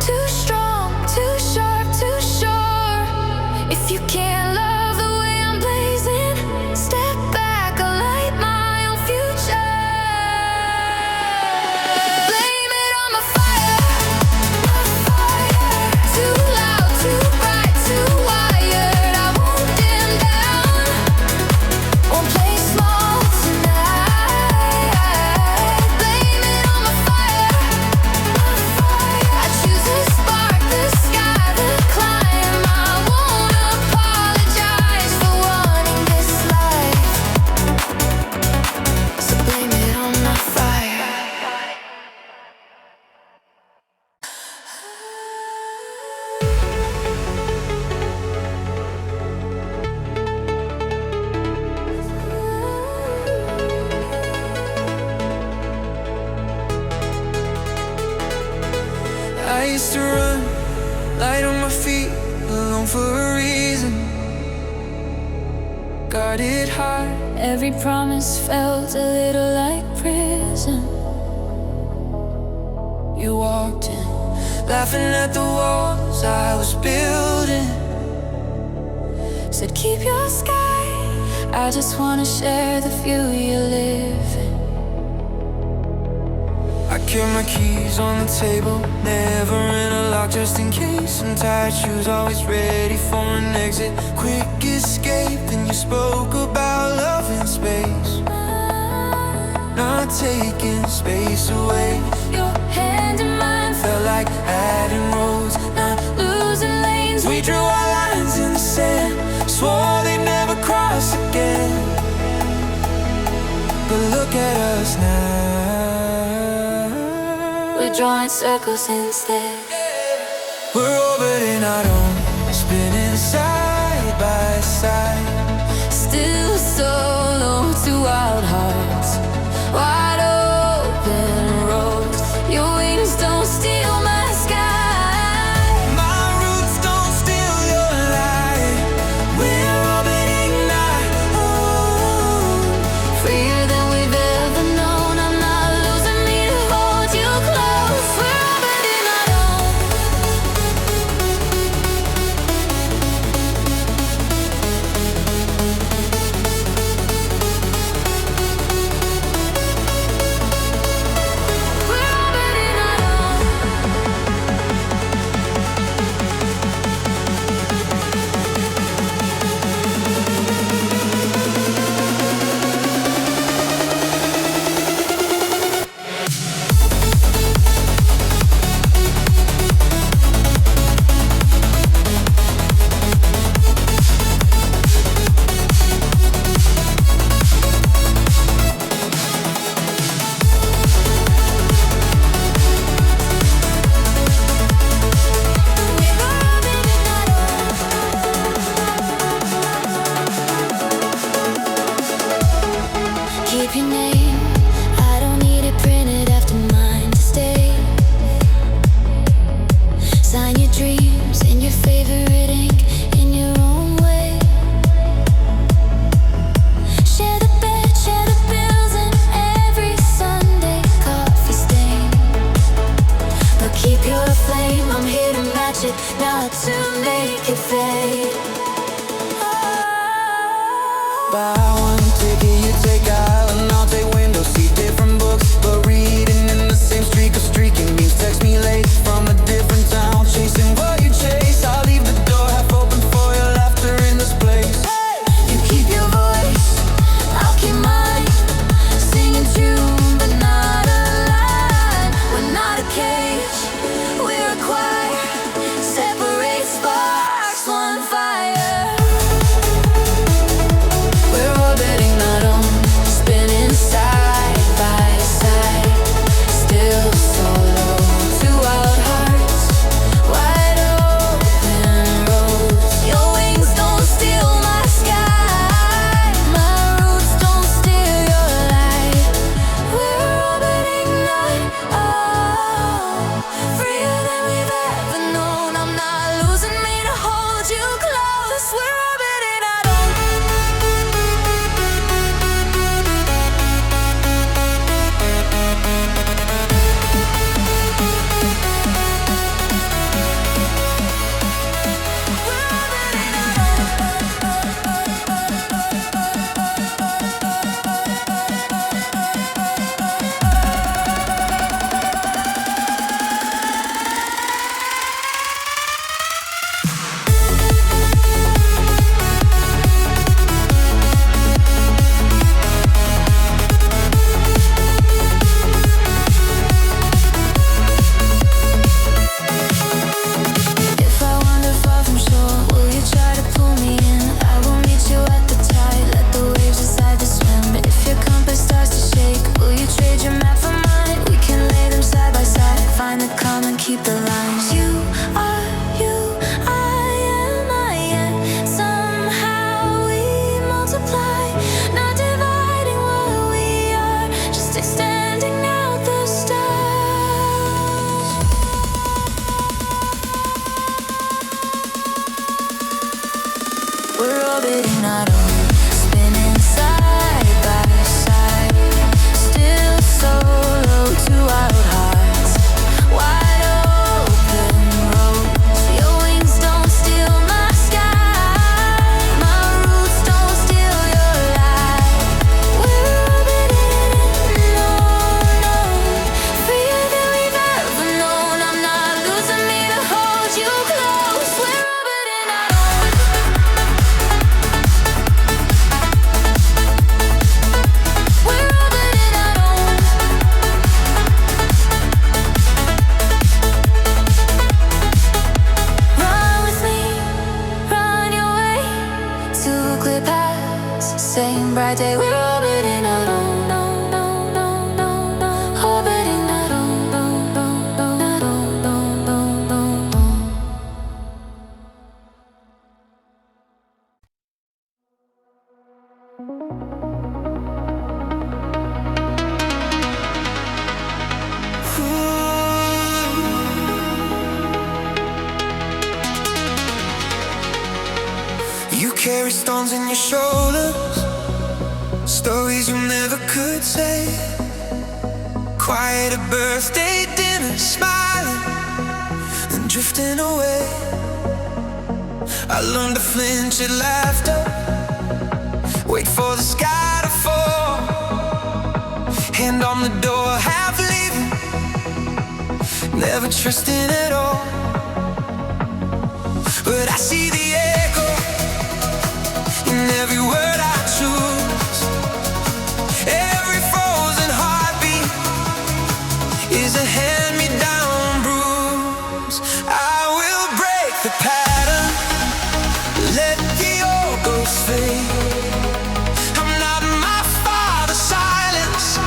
Too strong, too sharp, too sure. If you can't love the way I'm blazing, step back, I'll light my own future. Blame it on my fire, my fire. Too loud, too bright, too wired. I won't dim down, won't play small tonight. Blame it on my fire, my fire. I choose the spark, the sky, the climb. I won't apologize for wanting this life. So blame it on my fire. I used to run, light on my feet, alone for a reason. Guarded heart, Every promise felt a little like prison. you walked in, laughing at the walls I was building. Said keep your sky, I just wanna share the view you live in. I kept my keys on the table, never in a lock just in case. Some tight shoes, always ready for an exit. Quick escape, then you spoke about love in space. Not taking space away. Your hand in mine, Felt like adding roads, not losing lanes. we drew our lines in the sand. Swore they'd never cross again. But look at us now. We're drawing circles instead. We're orbiting our own, spinning side by side. Still solo, two wild hearts, wide open roads. Your wings don't steal my sky. My roots don't steal your light. We're orbiting our own. Freer than we've ever known. I'm not losing me to hold you close. We're orbiting our own. make it fade. Buy one ticket, you take out, and I'll take window seat. Different books, but reading in the same streak of streaking means text me late from a different town. Chasing what you chase, I'll leave the door half open for your laughter in this place. You keep your voice, I'll keep mine. Singing tune, but not a line. We're not a cage, we're a choir. Separate sparks, one fire. We're orbiting, not on, spinning side by side. Still solo, two out hearts, wide open roads. Your wings don't steal my sky, my roots don't steal your light. We're orbiting night, oh, freer than we've ever known. I'm not losing me to hold you close. We're orbiting, I don't. If I wander far from shore, will you try to pull me in? I will meet you at the tide, let the waves decide to swim. If your compass starts to shake, will you trade your map for mine? We can lay them side by side, find the common, keep the lines. You are you, I am. Somehow we multiply, not dividing what we are, just extending out the stars. We're orbiting, not on, spinning side by side. Still solo, two out hearts, wide open roads. Your wings don't steal my sky, my roots don't steal your light. We're orbiting, no, no, freer than we've ever known. I'm not losing me to hold you close. We're orbiting, I don't. We're orbiting, I don't. Run with me, run your way to a clear path. Same bright day. We're orbiting, I don't, no, no, no, no, no. Orbiting, I don't, no, no, no, no, no, no, no, no. You carry stones in your shoulders, stories you never could say. Quiet at birthday dinner, smiling and drifting away. I learned to flinch at laughter, wait for the sky to fall. Hand on the door, half leaving, never trusting at all. But I see the echo in every word I choose. Every frozen heartbeat is a hand-me-down bruise. I will break the pattern, let the old ghosts fade. I'm not my father's silence,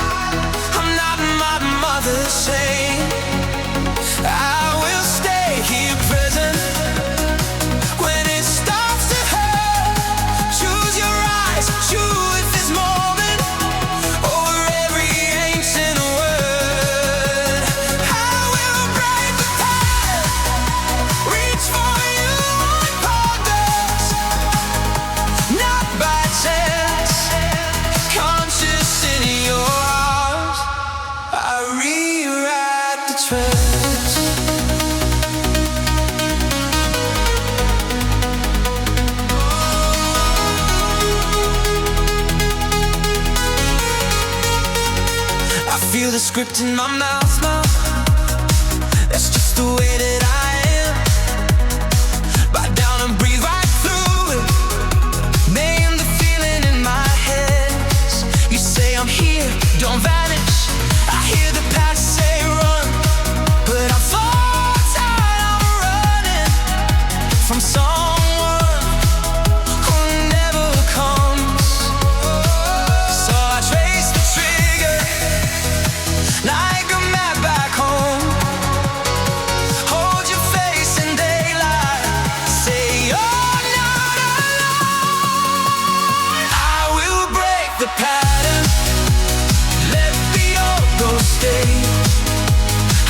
I'm not my mother's shame. I will stay here present when it starts to hurt. Choose your eyes, choose this moment over every ancient word. I will break the pattern, reach for you and ponders, not by chance. script in my mouth now. That's just the way that I am. Bite down and breathe right through it. Name the feeling in my head. You say I'm here, don't vanish. I hear the past say run, but I'm so tired, I'm running from someone who never comes. So I trace the trigger like a map back home. Hold your face in daylight, say you're not alone. I will break the pattern, let the old ghost stay.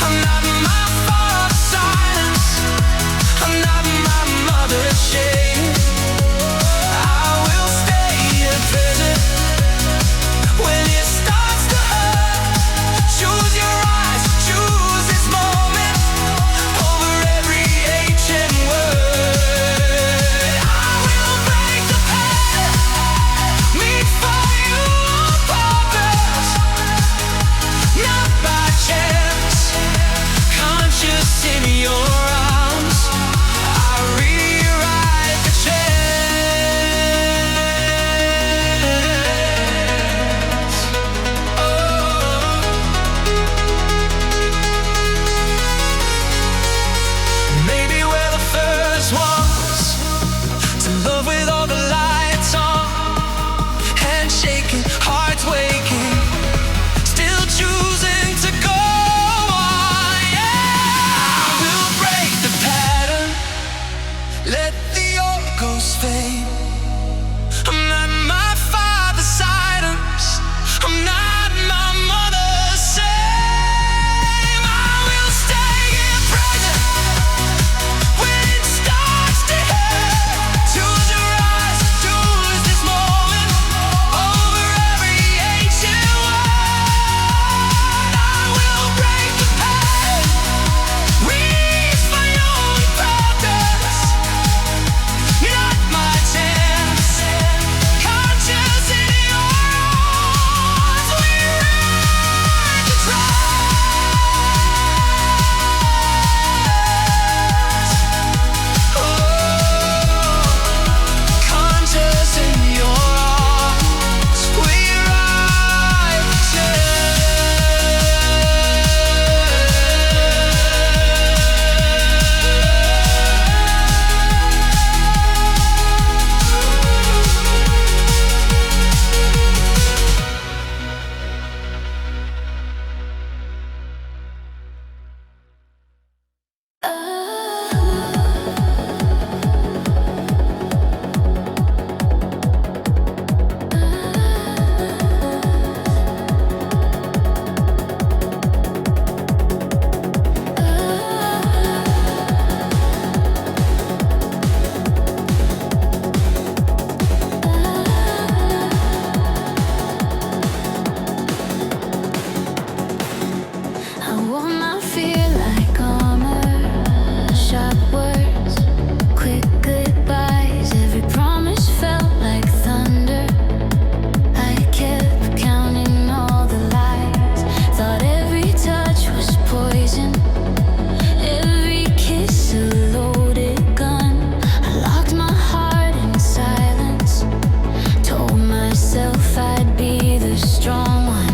I'm not my father's silence, I'm not my mother's shame. I will stay here present when it starts to hurt. Choose your eyes, choose this moment over every ancient word. I will break the pattern, meet for you on purpose, not by chance. Conscious in your arms, I rewrite the chance. Oh. Maybe we're the first ones to love with all the lights on, handshaking, hearts waking, still choosing to go on. Yeah, we'll break the pattern, let the old ghost fade. I'm not my father's silence, I'm not my mother's shame. I will stay here present when it starts to hurt. Choose your eyes, choose this moment over every ancient word. I will break the pattern, reach for your own purpose, not my chance. Conscious in your arms, we ride the trance. Oh, conscious in your arms, we ride the I wore my fear like armor, sharp words, quick goodbyes. Every promise felt like thunder. I kept counting all the lies. Thought every touch was poison, every kiss a loaded gun. I locked my heart in silence, told myself I'd be the strong one.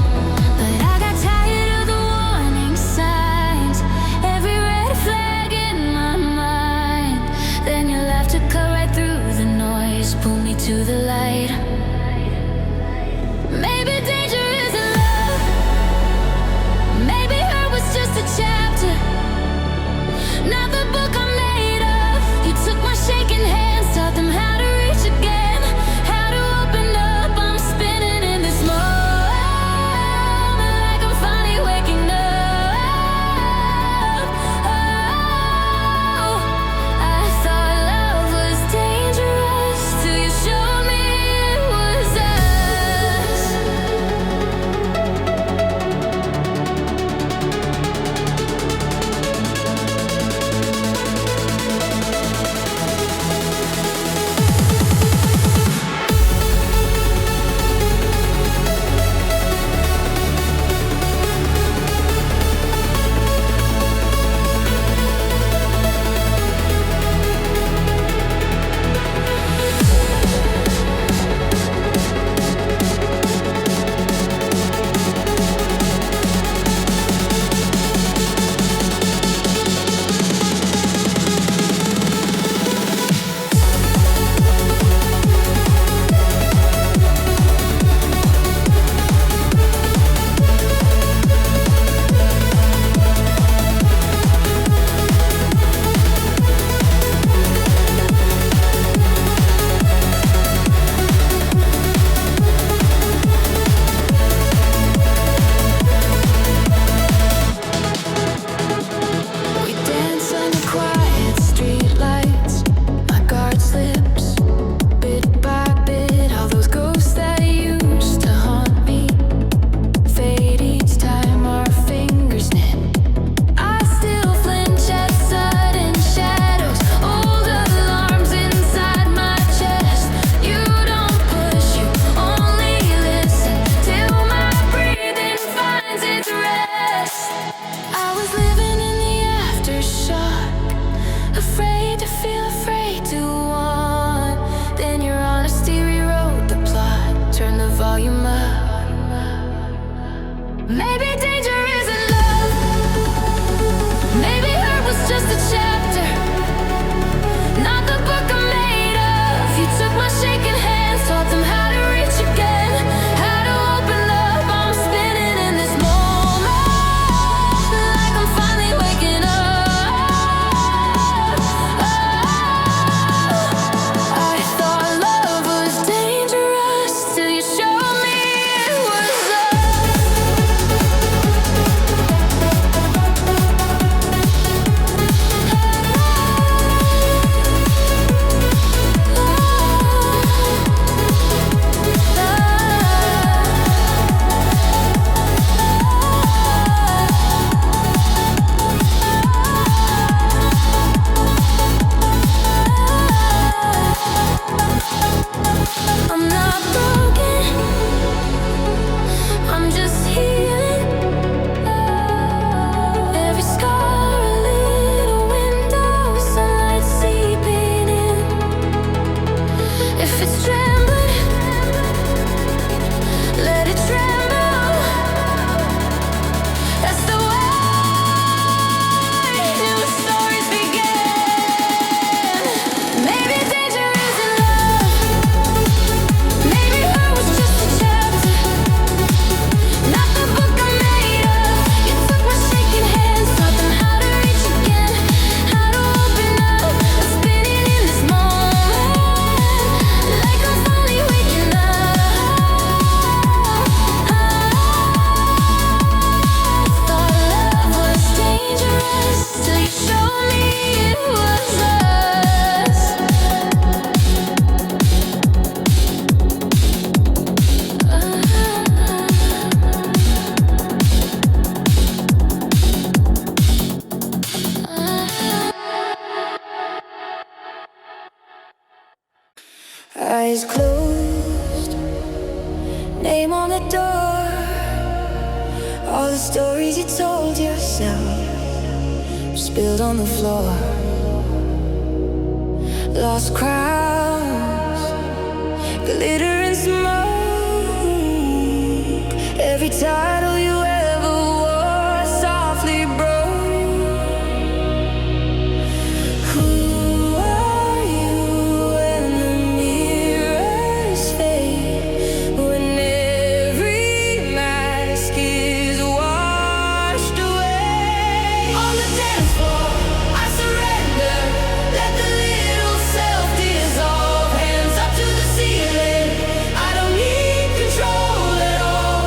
But I got tired of the warning signs, every red flag in my mind. Then your laughter cut right through the noise, pulled me to the light. Maybe danger isn't love, maybe hurt was just a chapter, not the book I'm made of. You took my shaking hands, taught them how to reach again, how to open up. I'm spinning in this moment like I'm finally waking up. Oh, I thought love was dangerous till you showed me it was Eyes closed, name on the door. All the stories you told yourself spilled on the floor. Lost crowns, glitter and smoke. Every title you ever wore softly broke. Who are you when the mirrors fade? When every mask is washed away. On the dance floor, I surrender. Let the little self dissolve. Hands up to the ceiling. I don't need control at all.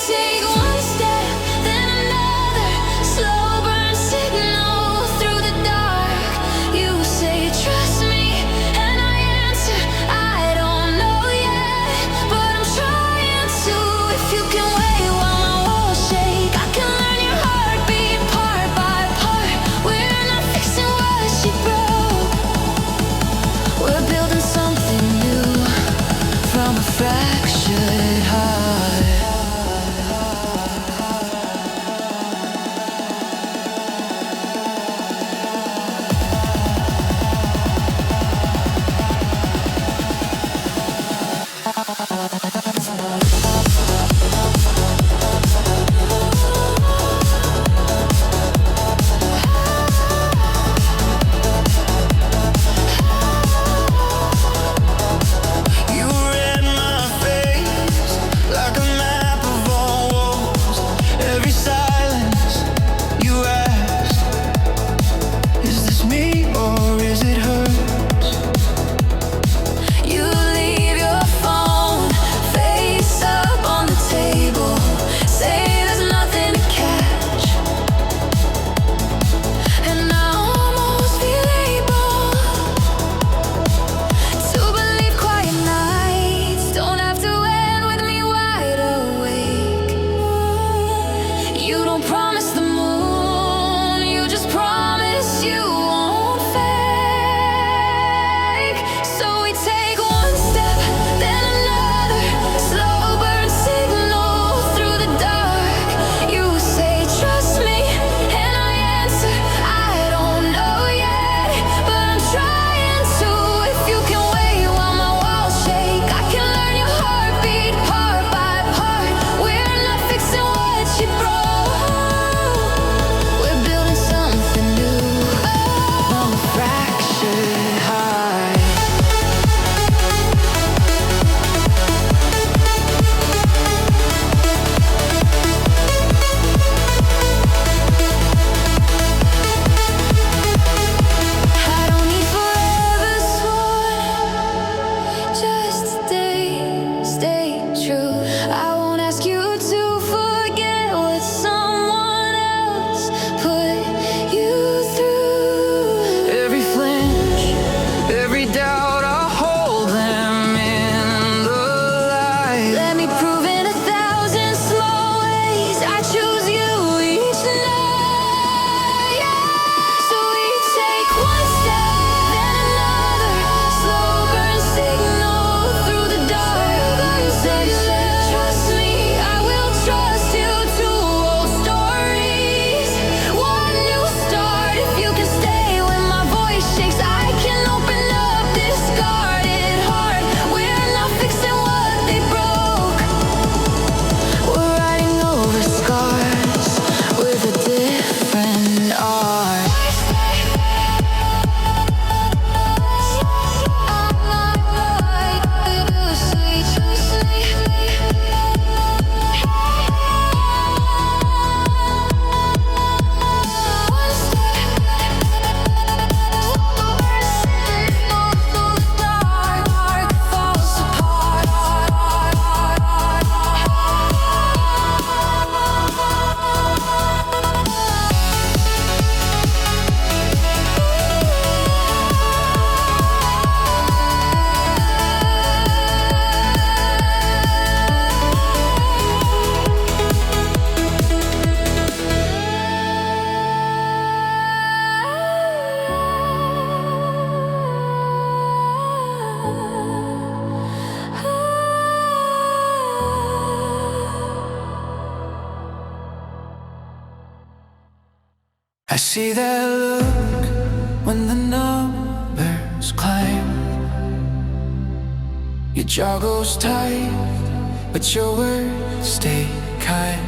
take one step, then another, slow burn signal through the dark. You say trust me, and I answer I don't know yet, but I'm trying to. If you can wait while my walls shake, I can learn your heartbeat part by part. We're not fixing what she broke. We're building something new from a fractured heart. You read my face like a map of all woes. Every silence you asked, is this me or is it hers? You leave your phone face up on the table, say there's nothing to catch, and I almost feel able to believe quiet nights don't have to end with me wide awake. You don't promise the moon, you just promise you won't fake. So we take one step, then another, slow burn signal through the dark. You say trust me, and I answer I don't know yet, but I'm trying to. If you can wait while my walls shake, I can learn your heartbeat part by part. We're not fixing what she broke. We're building something new from a fractured heart. I don't need forever sworn, just stay true. I won't ask you to forget what someone else put you through. Every flinch, every doubt, I'll hold them in the light. Let me prove in 1,000 small ways I choose you each night. So we take one step, then another, slow burn signal through the dark. You say trust me, I will trust you to old stories. One new start, if you can stay when my voice shakes, I can open up this guarded heart. We're not fixing what they broke. We're writing over scars with a different art. I see that look when the numbers climb. Your jaw goes tight, but your words stay kind.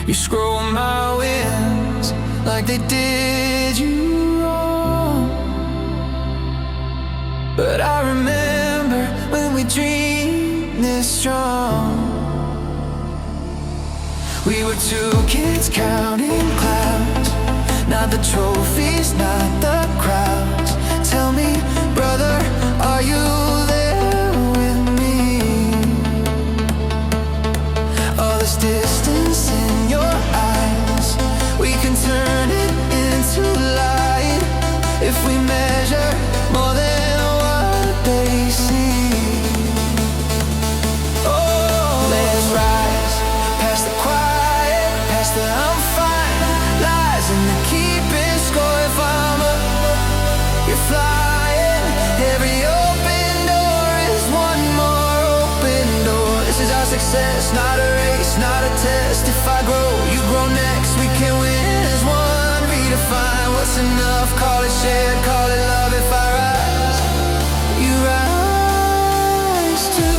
You scroll my wins like they did you wrong. But I remember when we dreamed this strong. We were two kids counting clouds, not the trophies, not the crowds. Tell me, brother, are you there with me? success, not a race, not a test. If I grow, you grow next. We can win as one. Redefine what's enough. Call it shared, call it love. If I rise, you rise too.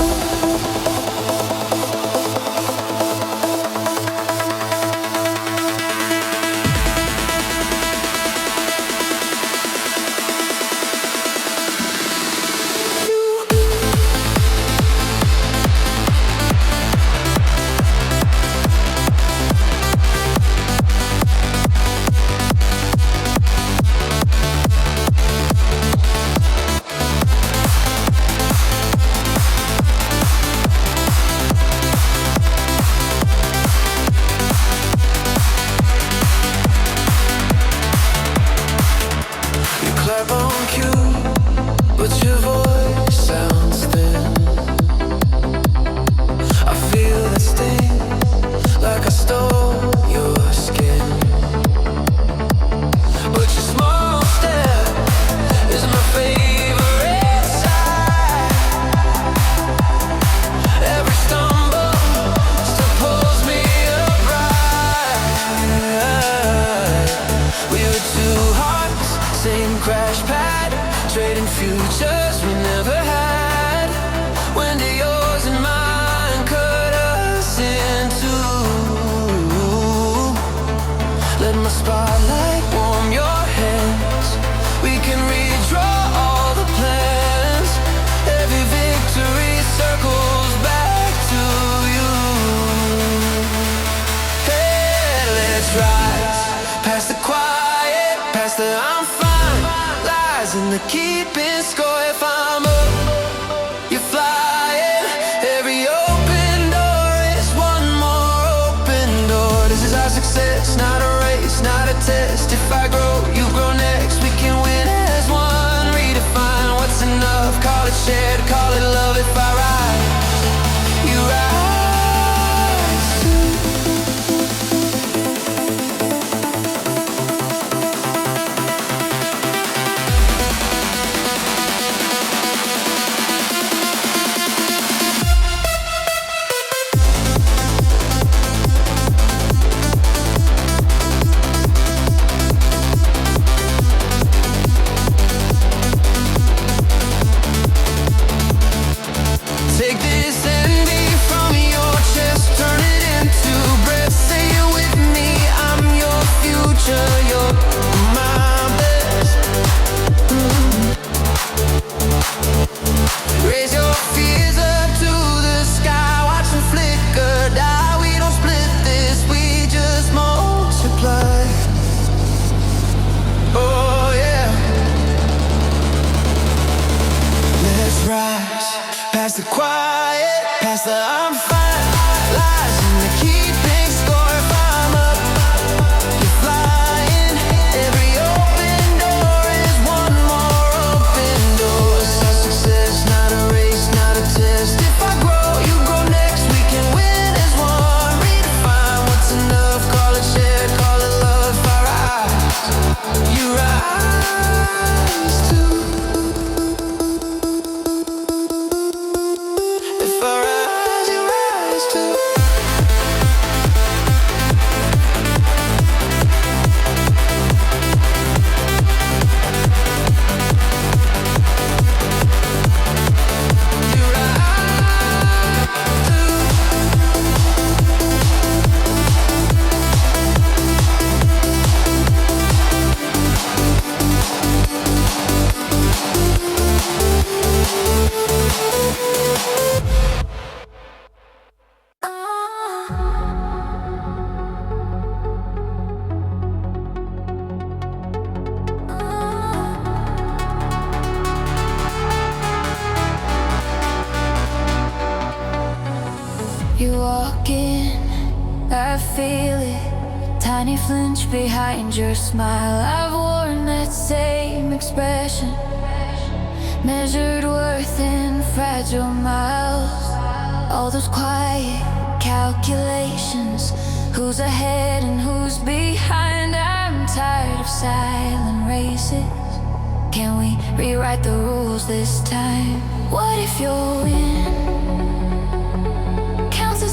You walk in, I feel it. Tiny flinch behind your smile. I've worn that same expression, measured worth in fragile miles. All those quiet calculations, who's ahead and who's behind. I'm tired of silent races. Can we rewrite the rules this time? What if you'll win? Count to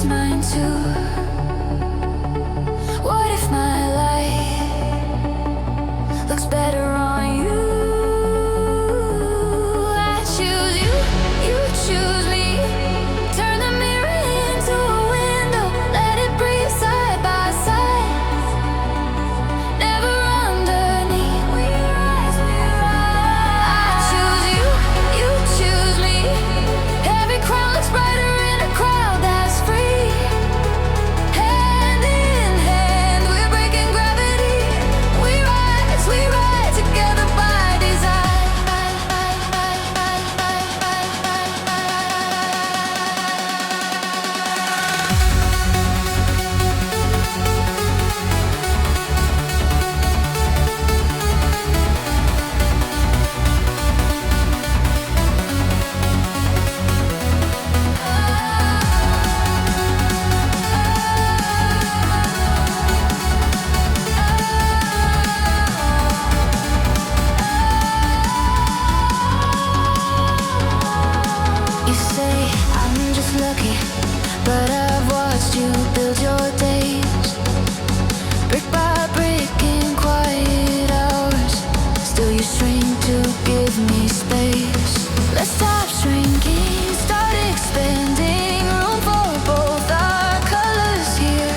space. Let's stop shrinking, start expanding. Room for both our colors here.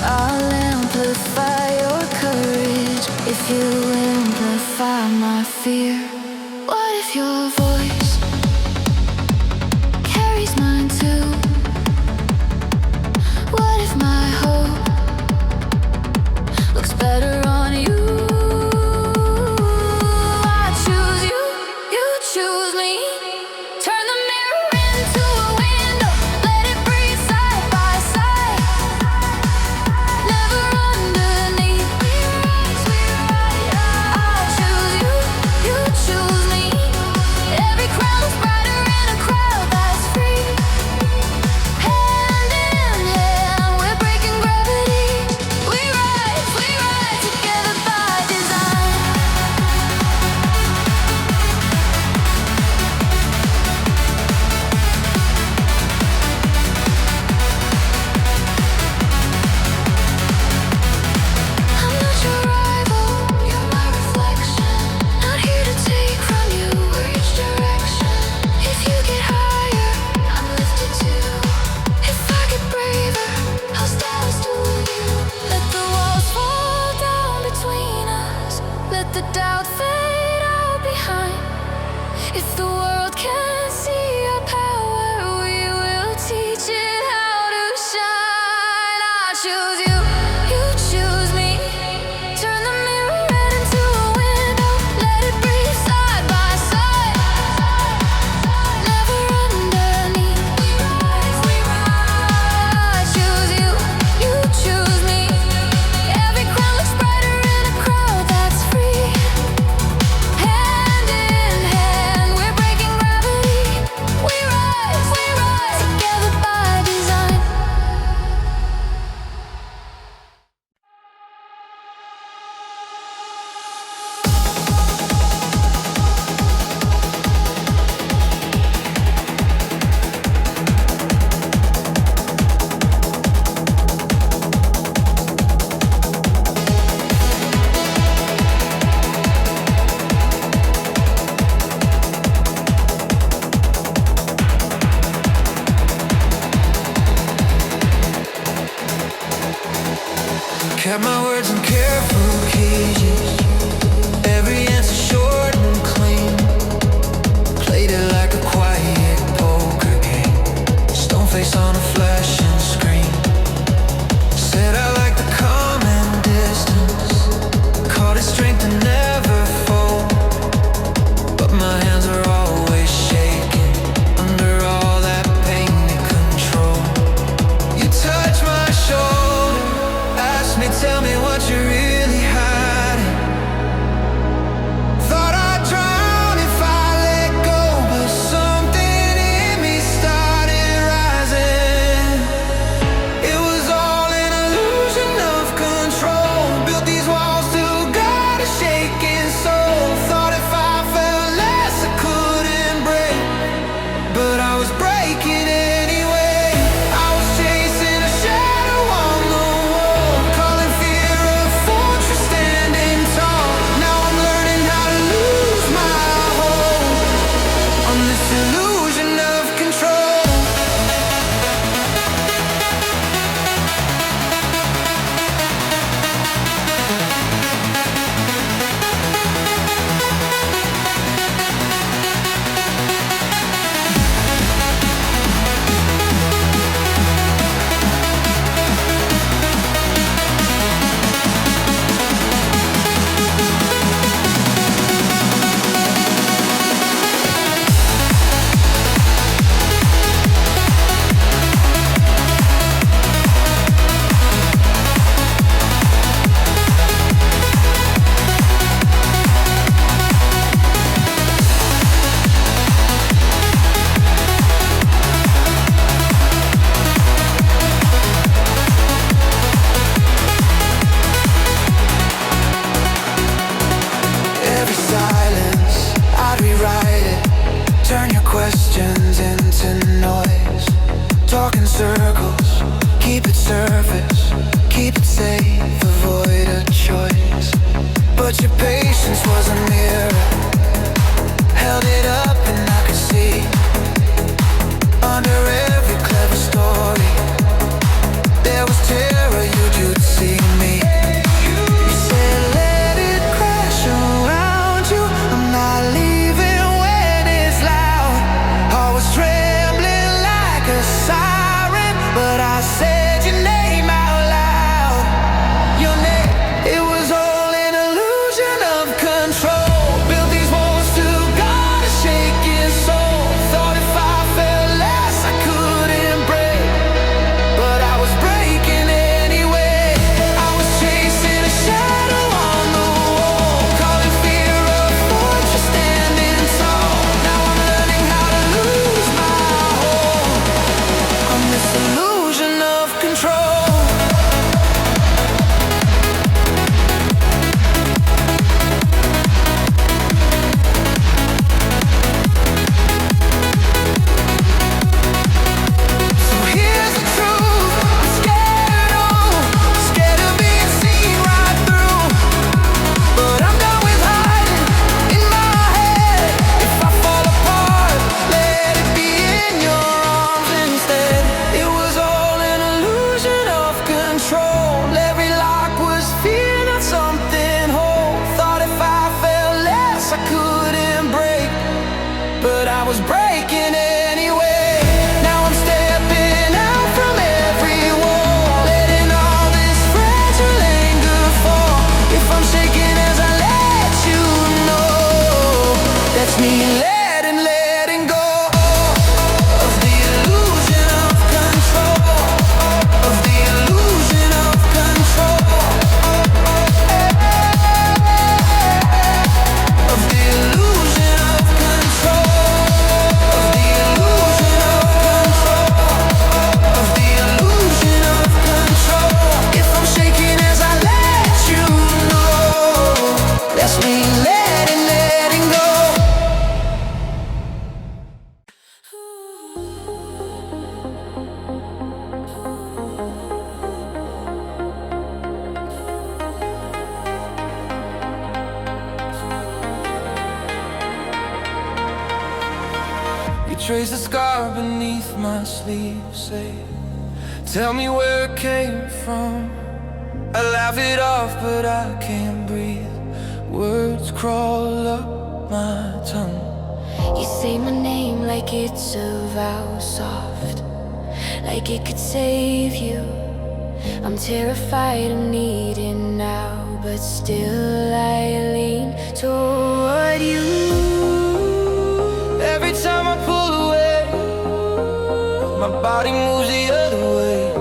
I'll amplify your courage if you amplify my fear. What if your voice carries mine too? What if my hope looks better on you? I choose you, you choose me. Turn the mirror into a window, let it breathe side by side. Never underneath. I choose you, you choose me. Every crown looks brighter in a crowd that's free. Hand in hand, we're breaking gravity. We rise together by design. I'm not your rival, you're my reflection. Not here to take from you or each direction. If you get higher, I'm lifted too. If I get braver, I'll stand to you. Let the walls fall down between us. Let the doubt fade out behind. If the world can't see our power, we will teach it how to shine. I choose you, you choose me. Turn the mirror red into a window, let it breathe side by side. Never underneath. I choose you, you choose me. Every crown looks brighter in a crowd that's free. Hand in hand, we're breaking gravity. We rise together by design. Kept my words in careful cages. Every answer short and clean. Played it like a quiet poker game. Stone face on a flashing screen. Said I like the calm and distance. Called it strength and never fold. But my hands are always shaking under all that pain and control. You touch my shoulder, ask me, tell me what you really hiding. Thought I'd drown if I let go, but something in me started rising. It was all an illusion of control. Built these walls to guard a shaking soul. Thought if I felt less I couldn't break, but I was breaking anyway. I was chasing a shadow on the wall, calling fear a fortress standing tall. Now I'm learning how to lose my hold on this illusion of control. Every silence, I'd rewrite it. Turn your questions into noise. Talk in circles, keep it surface. Keep it safe, avoid a choice. But your patience was a mirror. held it up and I could see under every clever story there was terror, you'd see me. You said let it crash around you, I'm not leaving when it's loud. I was trembling like a siren, but I said your name out loud. Your name, it was all an illusion of control. Built these walls to guard a shaking soul. Thought if I felt less I couldn't break, but I was breaking anyway. I was chasing a shadow on the wall, calling fear a fortress standing tall. Now I'm learning how to lose my hold on this illusion of control. So here's the truth, I'm scared of being seen right through. But I'm done with hiding in my head. If I fall apart, let it be in your arms instead. It was all an illusion of control. Every lock was fear, not something whole. Thought if I felt less I couldn't break, but I was breaking anyway. Now I'm stepping out from every wall, letting all this fragile anger fall. If I'm shaking as I let you know, that's me letting go of the illusion of control, of the illusion of control, of the illusion of control, of the illusion of control, of the illusion of control. If I'm shaking as I let you know, that's me letting go. You trace the scar beneath my sleeve, say, tell me where it came from. I laugh it off, but I can't breathe. Words crawl up my tongue. You say my name like it's a vow, soft, like it could save you. I'm terrified of needing now, but still I lean toward you. Every time I pull away, my body moves the other way.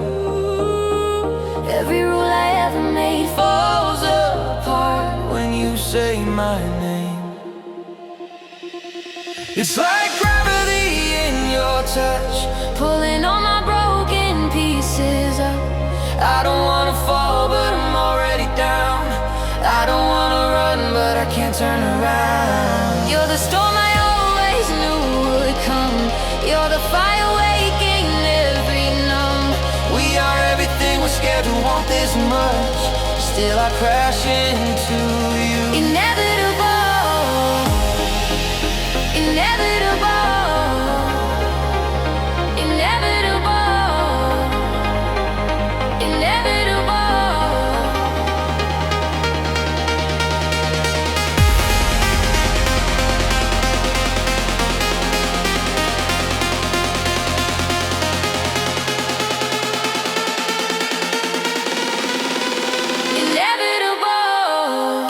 Every rule I ever made falls apart When you say my name, it's like gravity in your touch, pulling all my broken pieces up. I don't wanna fall, but I'm already down. I don't wanna run, but I can't turn around. You're the storm I always knew would come. You're the fire waking every numb. We are everything we're scared to want this much. Still I crash into you. Inevitable, inevitable, inevitable, inevitable. Inevitable.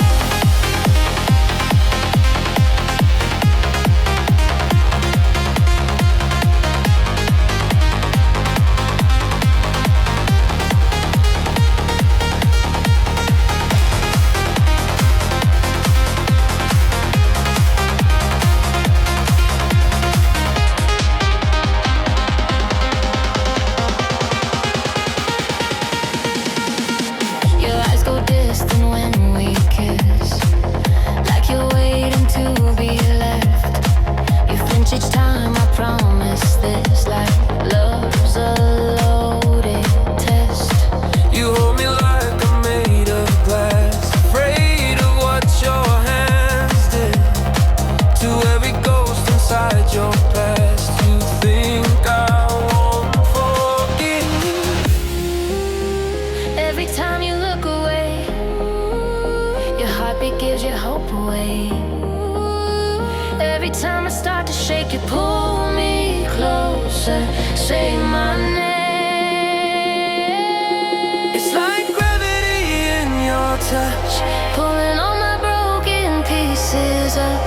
To every closer, say my name. It's like gravity in your touch, Pulling all my broken pieces up.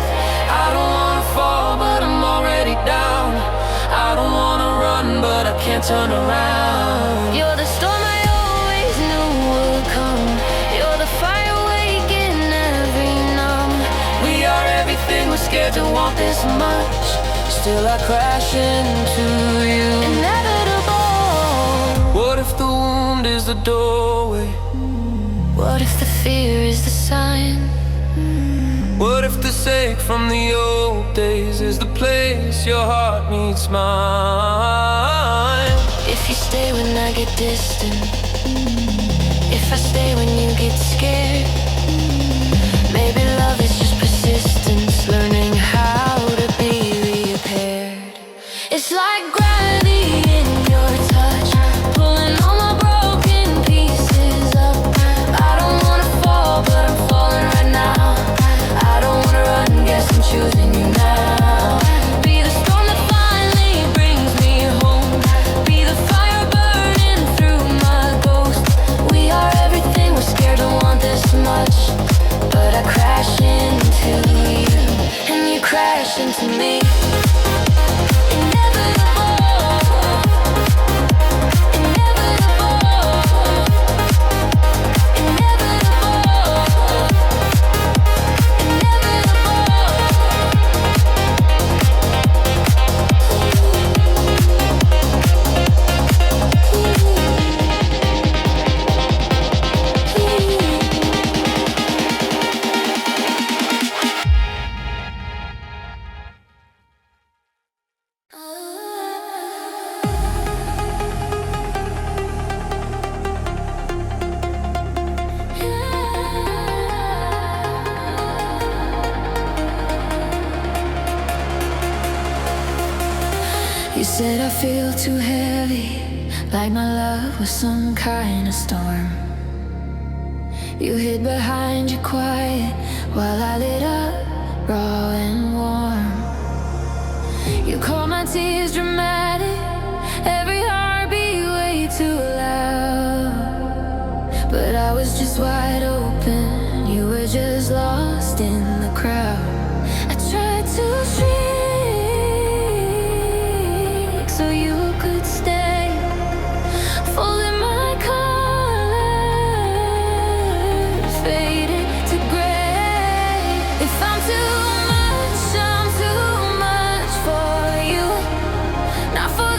I don't wanna fall, but I'm already down. I don't wanna run, but I can't turn around. You're the storm I always knew would come. You're the fire waking every numb. We are everything we're scared to want this much. Still I crash into you. Inevitable. What if the wound is the doorway? What if the fear is the sign? What if the ache from the old days is the place your heart meets mine? If you stay when I get distant, if I stay when you get scared, maybe love is just persistence, learning how to be repaired. It's like gravity in your touch, pulling all my broken pieces up. I don't wanna fall, but I'm falling right now. I don't wanna run, guess I'm choosing you now. Be the storm that finally brings me home. Be the fire burning through my ghost. We are everything we're scared to want this much. But I crash into you, and you crash into me. You said I feel too heavy, like my love was some kind of storm. You hid behind your quiet while I lit up, raw and warm. You called my tears dramatic, every heartbeat way too loud. But I was just wide open, you were just lost in the crowd. I tried to shrink so you could stay, folding my colors, faded to gray. If I'm too much for you, not for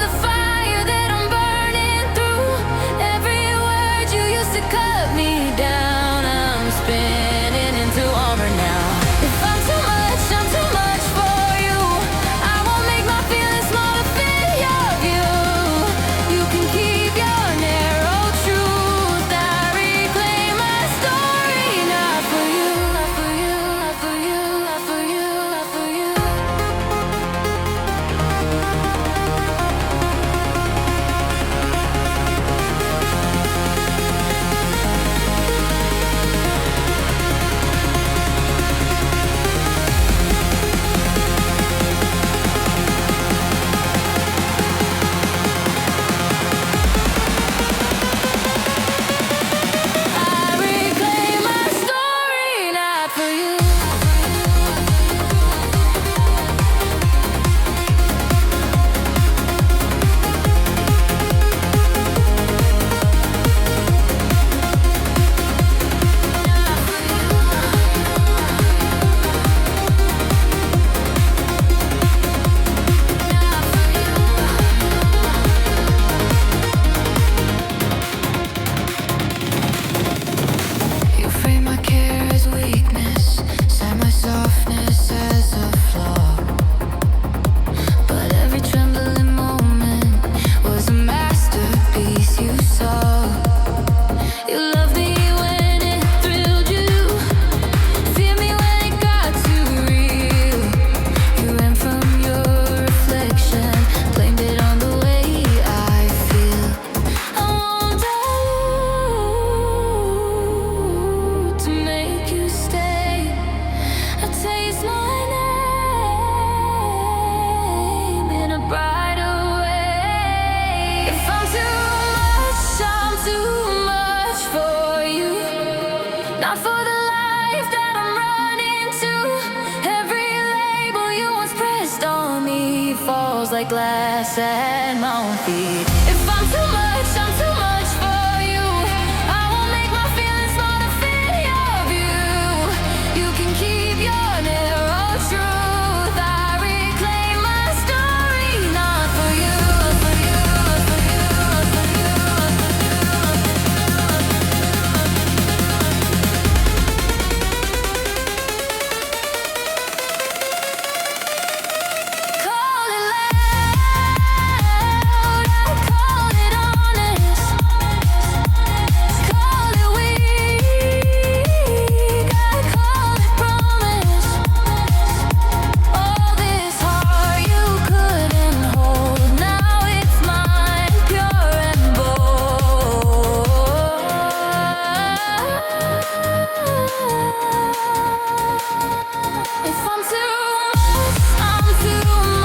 glass at my own feet. If I'm too much, I'm too much for you. I won't make my feelings more to fit your view. You can keep your narrow truth. I reclaim my story, not for you, for you, for you, for you, call it loud, call it honest, call it weak, call it promise. All this heart you couldn't hold, now it's mine, pure and bold. If I'm too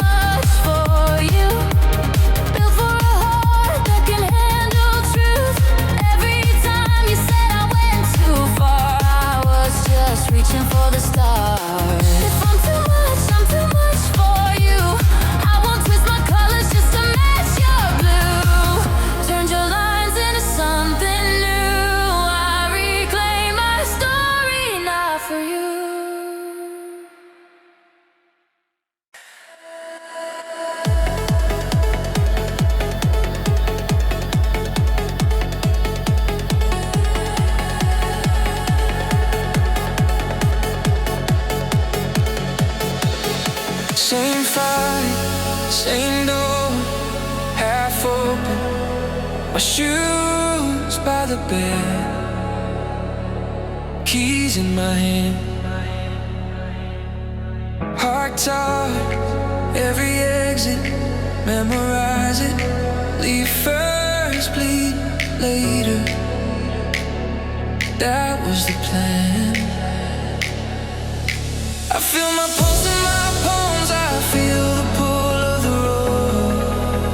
much for you. Built for a heart that can handle truth. Every time you said I went too far, I was just reaching for the stars. If I'm too much for you. I won't twist my colors just to match your blue. Turned your lines into something new. I reclaim my story, not for you. Same fight, same door, half open. My shoes by the bed, keys in my hand. Heart talk, every exit, memorize it. Leave first, bleed later. That was the plan. I feel my pulse in my palms, I feel the pull of the road.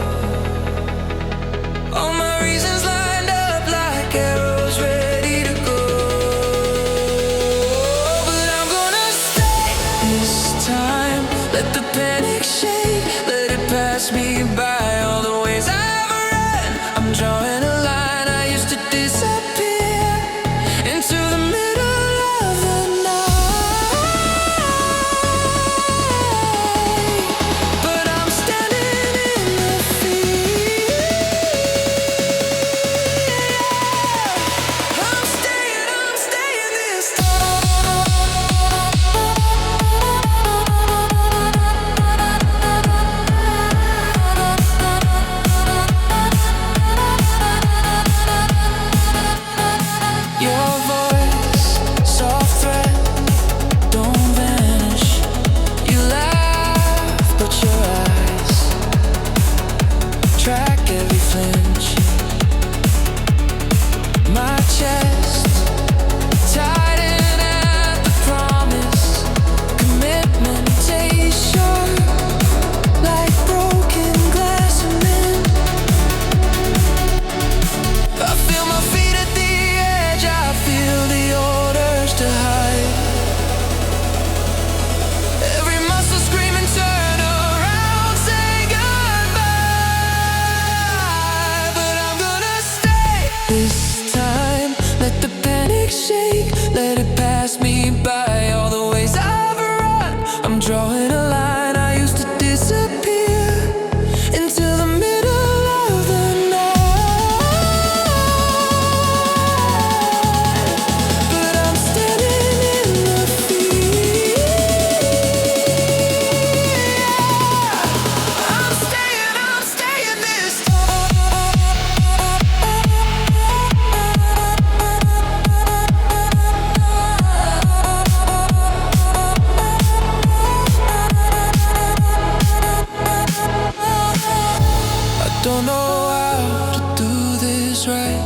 All my reasons lined up like arrows ready to go. But I'm gonna stay this time. Let the panic shake, let it pass me by. All the ways I've run, I'm drawing a line. I used to disappear into the middle of the night. But I'm standing in the field. I'm staying this Your voice, soft threat, don't vanish. You laugh, but your eyes track every flinch. My chest tighten at the promise. Commitment tastes sharp like broken glass cement. I feel my feet at the edge, I feel the orders to hide. Every muscle screaming, turn around, say goodbye. But I'm gonna stay this time. Let the panic shake, let it pass me by. All the ways I've run, I'm drawing a line. I used to disappear into the middle of the night. But I'm standing in the field. I'm staying this I don't know how to do this right.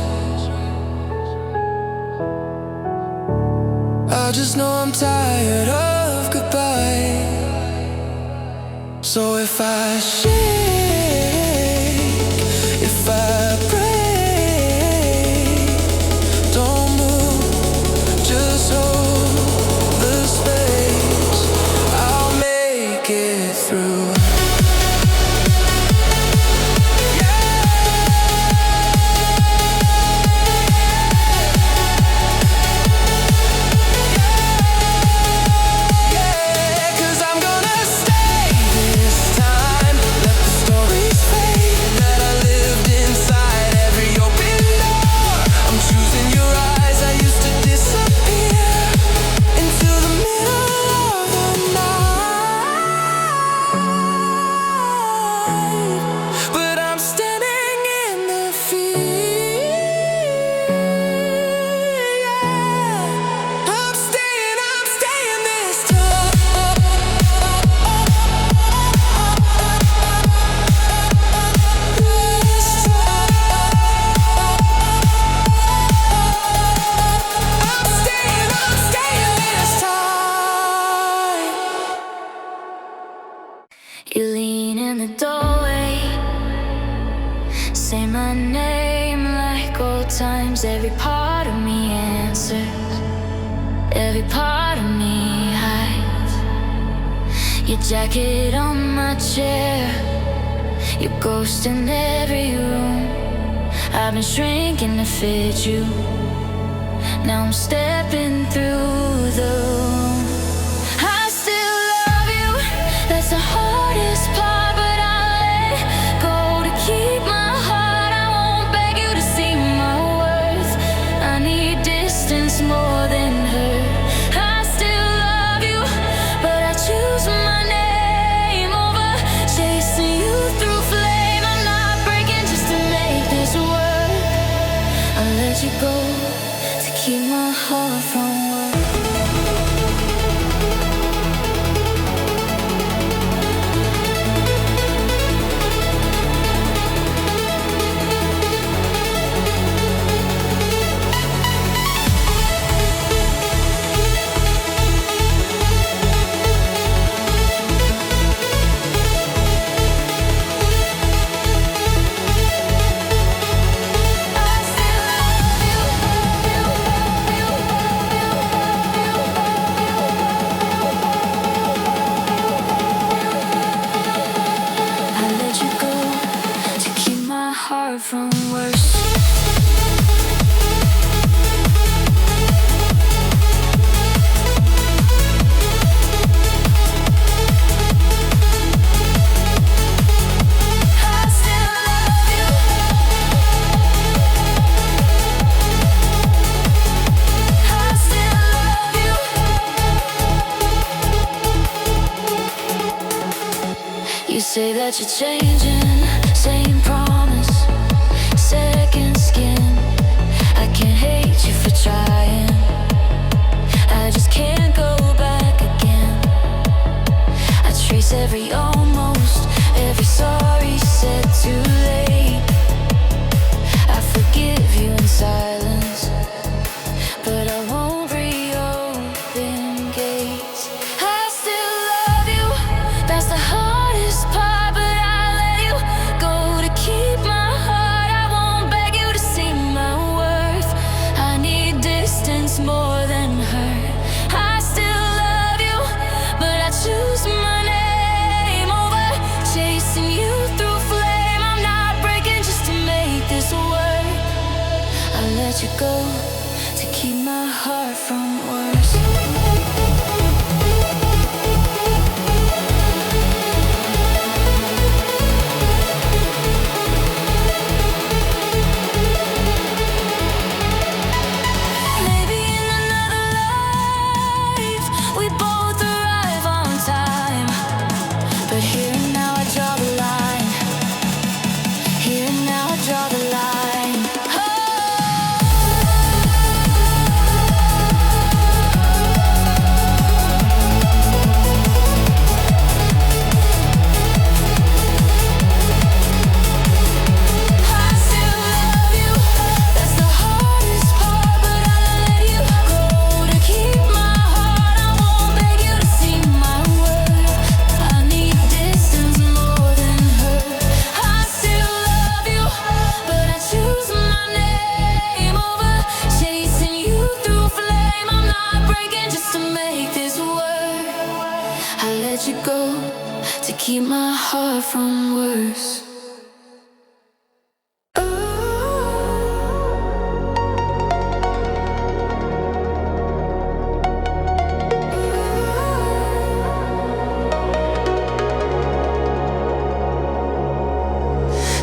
I just know I'm tired of goodbye. So if I shake, if I break, don't move, just hold the space. I'll make it through. times every part of me answers, every part of me hides. Your jacket on my chair, your ghost in every room. I've been shrinking to fit you. Now I'm stepping through the room. I still love you, that's the hardest part, but I'll let go to keep my heart. I won't beg you to see my worth. I need distance more than hurt. I still love you, but I choose my name over chasing you through flame. I'm not breaking just to make this work. I'll let you go to keep my heart from work. From worse. You say that you're changing, same promise, second skin. I can't hate you for trying, I just can't go back again. I trace every almost, every sorry said too late. I forgive you in silence, but I won't reopen gates. I still love you, that's the hardest part, but I'll let you go to keep my heart. I won't beg you to see my worth. I need distance more than hurt. I still love you, but I choose my name over chasing you through flame. I'm not breaking just to make this work. I'll let you go to keep my heart from worse. Maybe in another life we both arrive on time, but here and now I draw the line. Here and now I draw the line. I still love you, that's the hardest part, but I'll let you go to keep my heart. I won't beg you to see my worth. I need distance more than hurt. I still love you, but I choose my name over chasing you through flame. I'm not breaking just to make this work. I let you go to keep my heart from worse.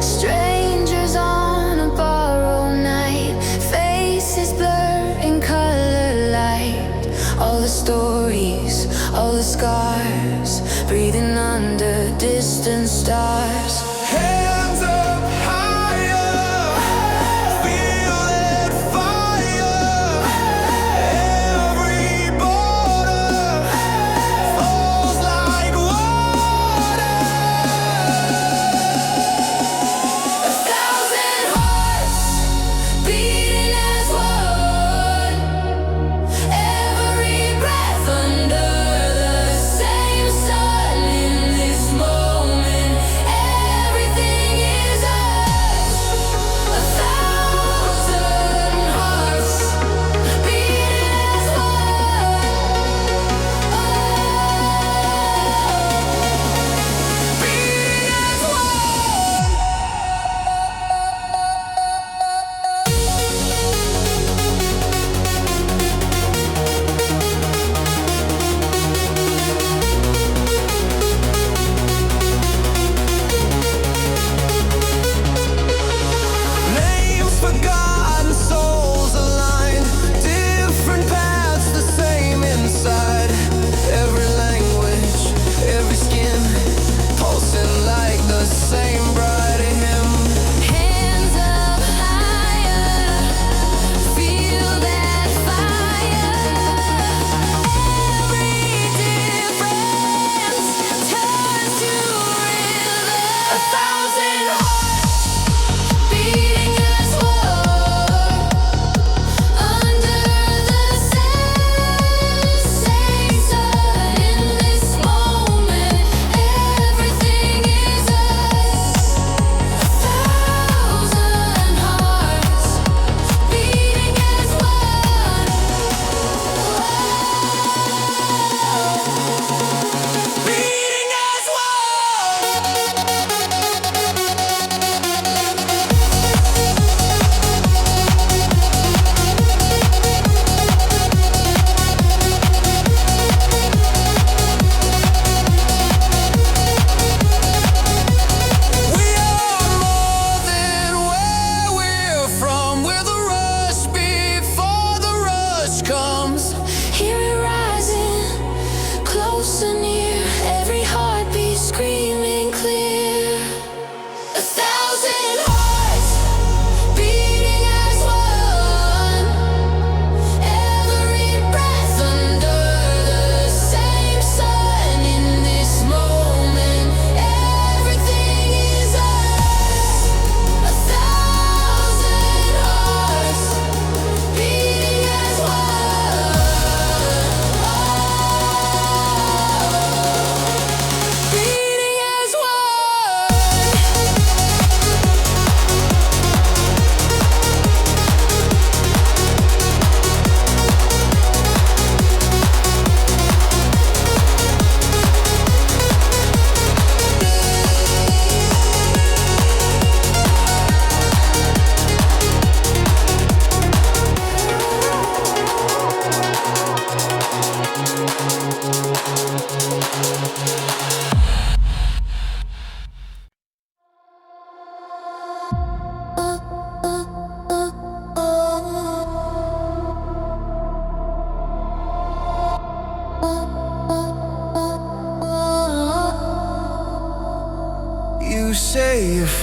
Strangers on a borrowed night, faces blur in color light. All the stories, all the scars, breathing under distant stars. Hands up higher, feel that fire. Every border falls like water. 1,000 hearts beating as one. Every breath under the same sun in this moment.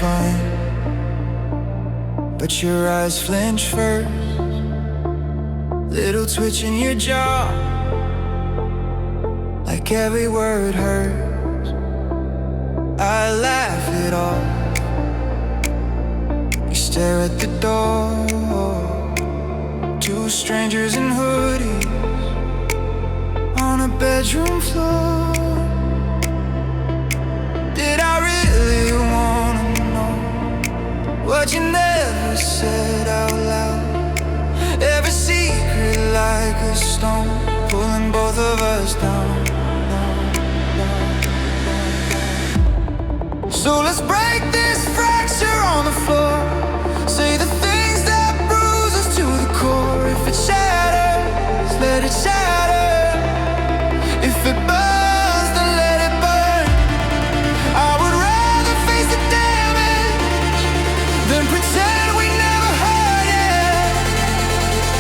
fine, but your eyes flinch first. Little twitch in your jaw, like every word hurts. I laugh it off. You stare at the door. Two strangers in hoodies on a bedroom floor. Did I really wanna know what you never said out loud? Every secret like a stone, pulling both of us down, down, down, down. So let's break this fracture on the floor. Say the things that bruise us to the core. If it shatters, let it shatter. If it burns, then let it burn. I would rather face the damage than pretend we never heard it.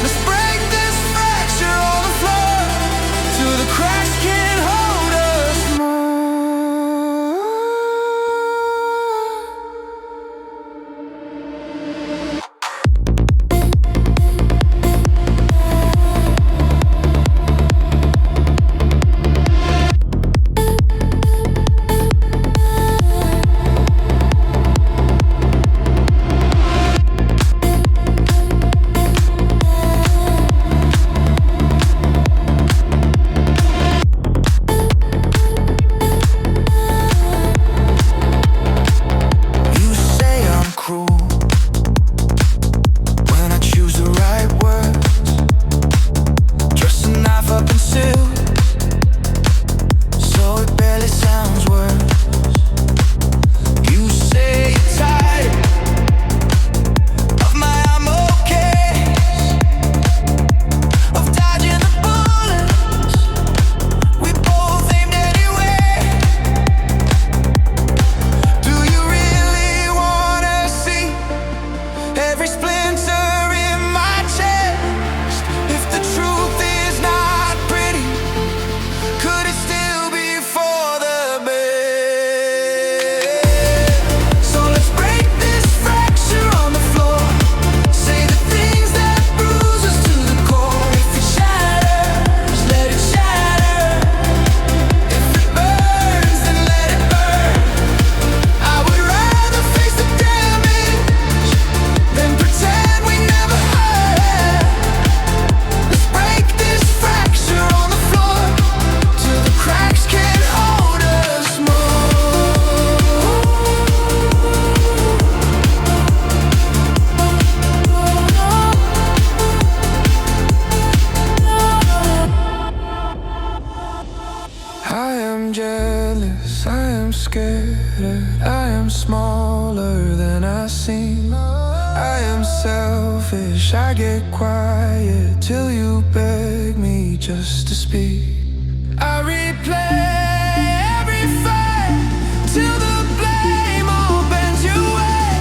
Let's break this fracture on the floor till the cracks can't hold us more. You say I'm cruel when I choose the right words. Dress a knife up in silk, so it barely sounds worse. You say you're tired of my ammo case, of dodging the bullets we both aimed anyway. Do you really wanna see every splinter in my chest? If the truth is not pretty, could it still be for the best? So let's break this fracture on the floor. Say the things that bruise us to the core. If it shatters, let it shatter. If it burns, then let it burn. I would rather face the damage than pretend we never heard. Let's break this fracture on the floor till the cracks can't hold us I am jealous, I am scared, I am smaller than I seem. I am selfish, I get quiet till you beg me just to speak. I replay every fight till the blame all bends your way.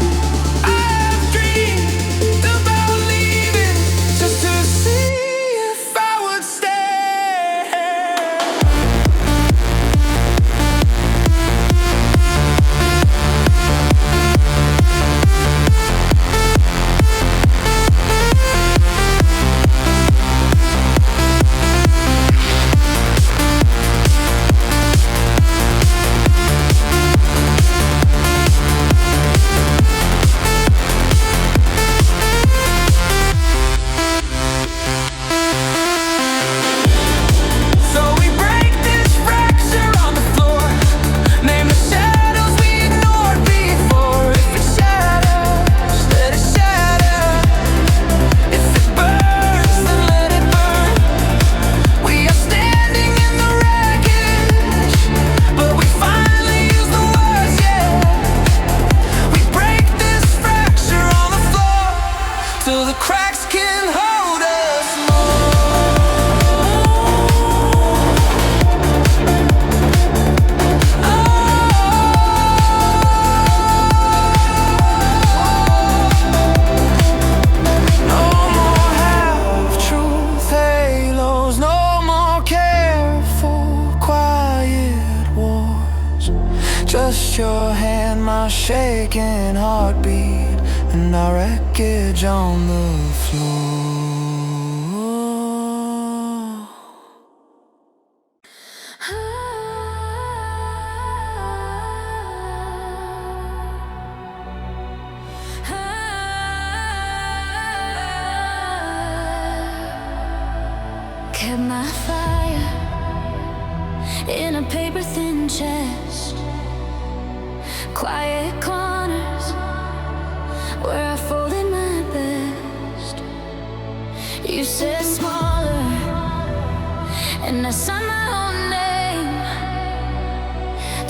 I have dreamed about leaving just to see if I would stay. So we break this fracture on the floor. Name the shadows we ignored before. If it shatters, let it shatter. If it burns, then let it burn. We are standing in the wreckage, but we finally use the words, yeah. We break this fracture on the floor till the cracks can hold us No more half-truth halos, no more careful, quiet wars. Just your hand, my shaking heartbeat and our wreckage on the floor. Kept my fire in a paper-thin chest. Quiet corners where I folded my best. You said smaller, and I signed my own name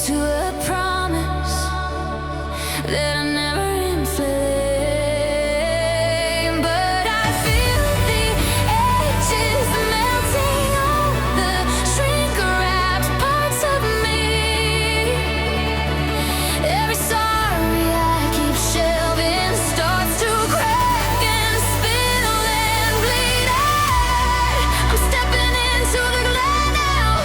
to a promise that I never inflame. But I feel the edges melting on the shrink-wrapped parts of me. Every sorry I keep shelving starts to crack and spill and bleed out. I'm stepping into the glare now.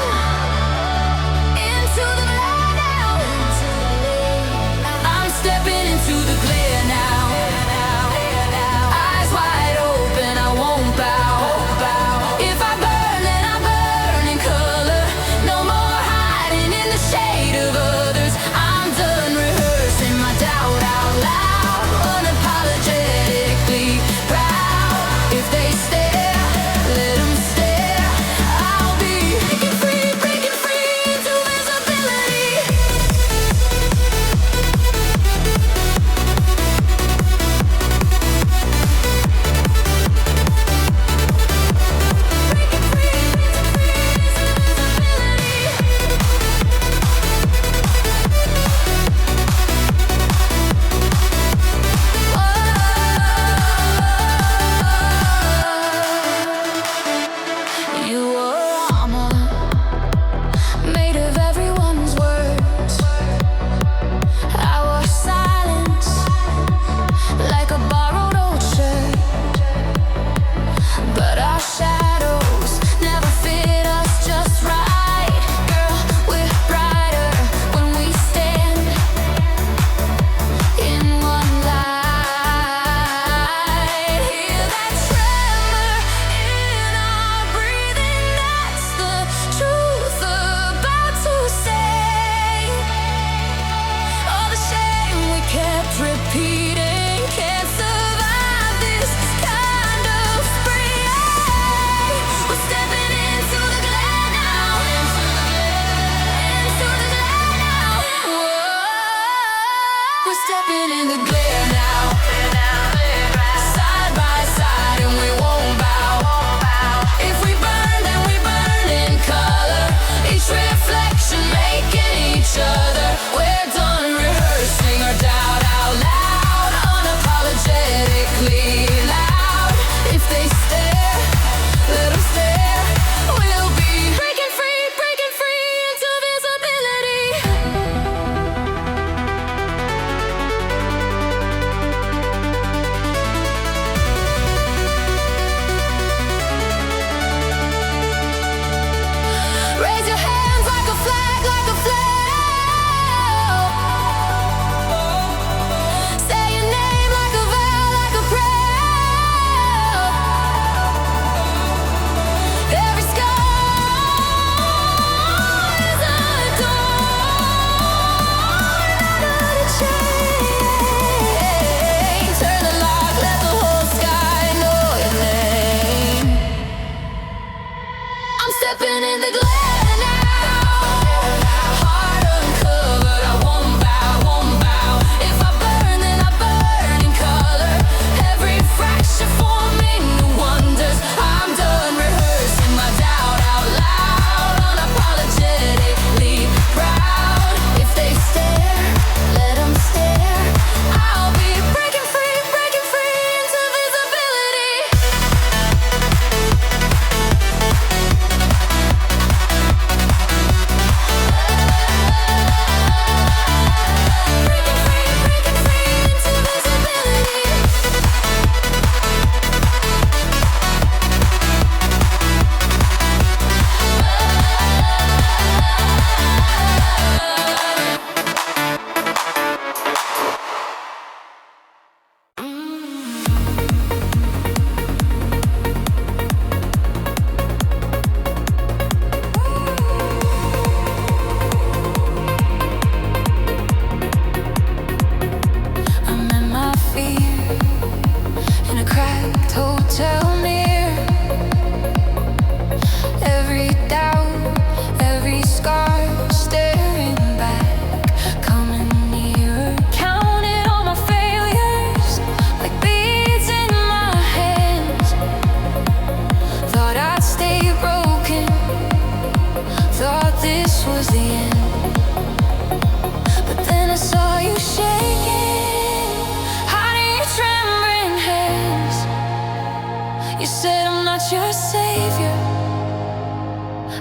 You said I'm not your savior,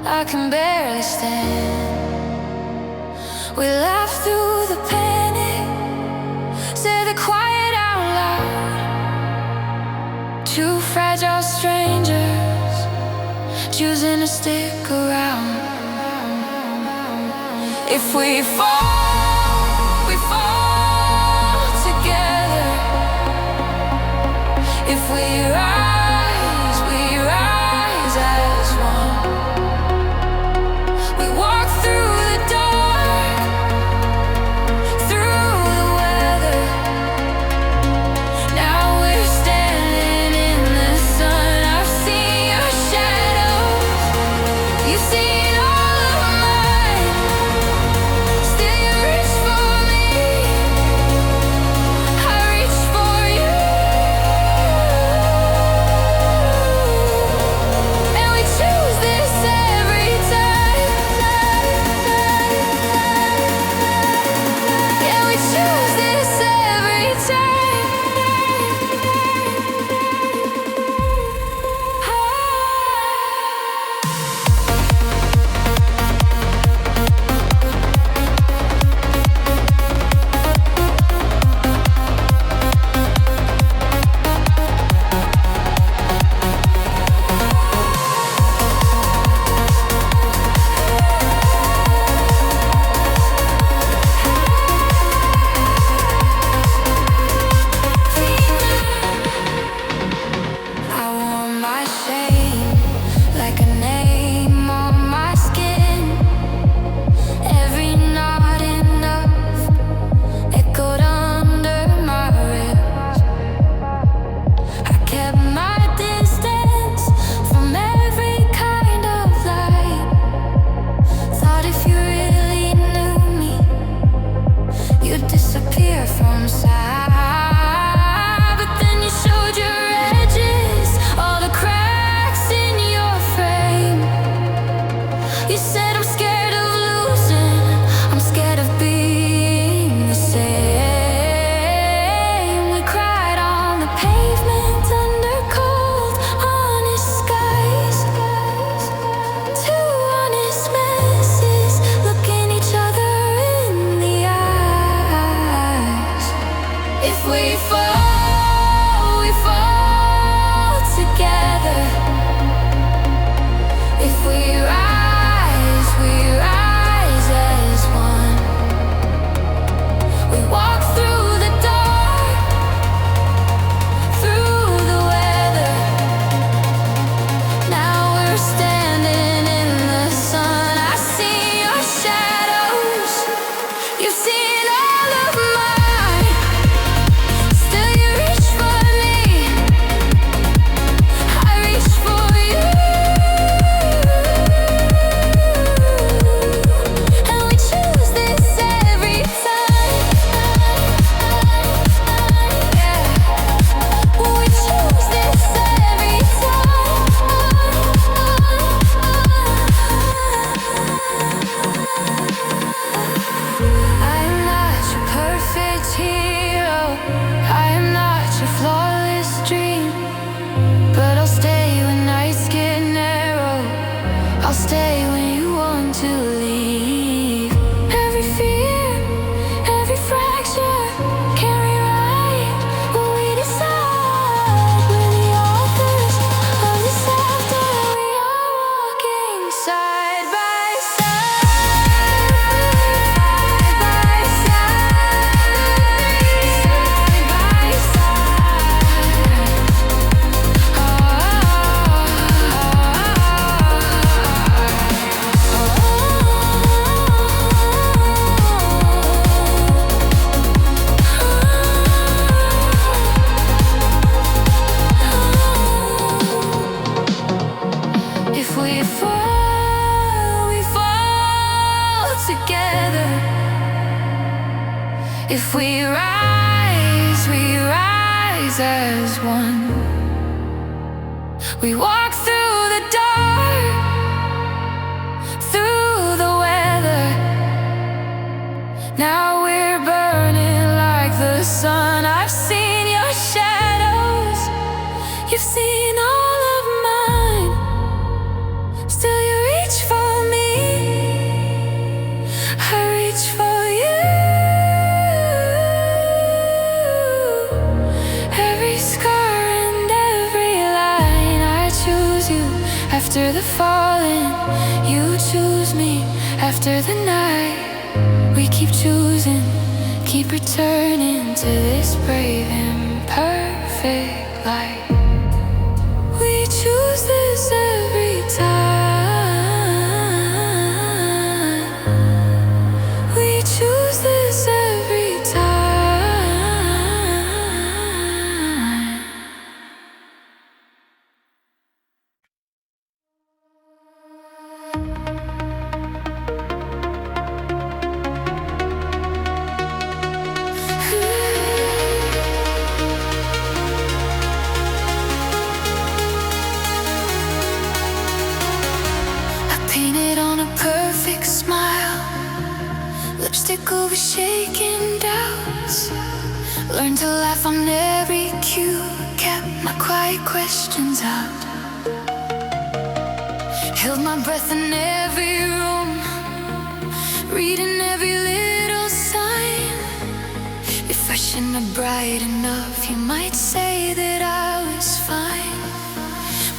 I can barely stand. We laugh through the panic, say the quiet out loud. Two fragile strangers choosing to stick around. If we fall, we fall together. If we rise as one. We walk through the dark, through the weather. Now we're standing in the sun. I've seen your shadows, you've seen all of mine. Still you reach for me, I reach for you. And we choose this every time. Yeah, we choose this every time. I wore my shame like a name on my skin. Every not enough echoed under my ribs. I kept my distance from every kind of light. Thought if you really knew me, you'd disappear from sight. But then you showed your edges, all the cracks in your frame. You said I'm scared of losing, I'm scared of being the same. We cried on the pavement under cold, honest skies. Two honest messes looking each other in the eyes. If we fall together. If we rise as one. We walk through the dark, through the weather. Now we're standing in the sun. I see your shadows, you've seen all of mine. Still you reach for me, I reach for you. And we choose this every time. Yeah, we choose this every time. I am not your perfect hero, I am not your flawless dream. But I'll stay when nights get narrow, I'll stay when you want to leave. Every fear, every fracture can rewrite what we decide. We're the authors of this after, we are walking side by side. Side by If we fall together. If we rise as one. We walk through the dark, through the weather. Now we're burning like the sun. I've seen your shadows, you've seen all are falling. You choose me after the night. We keep choosing, keep returning to this brave and perfect light. We choose this every time. We choose this every time. Painted on a perfect smile, lipstick over shaking doubts. Learned to laugh on every cue, kept my quiet questions out. Held my breath in every room, reading every little sign. If fresh and bright enough, you might say that I was fine.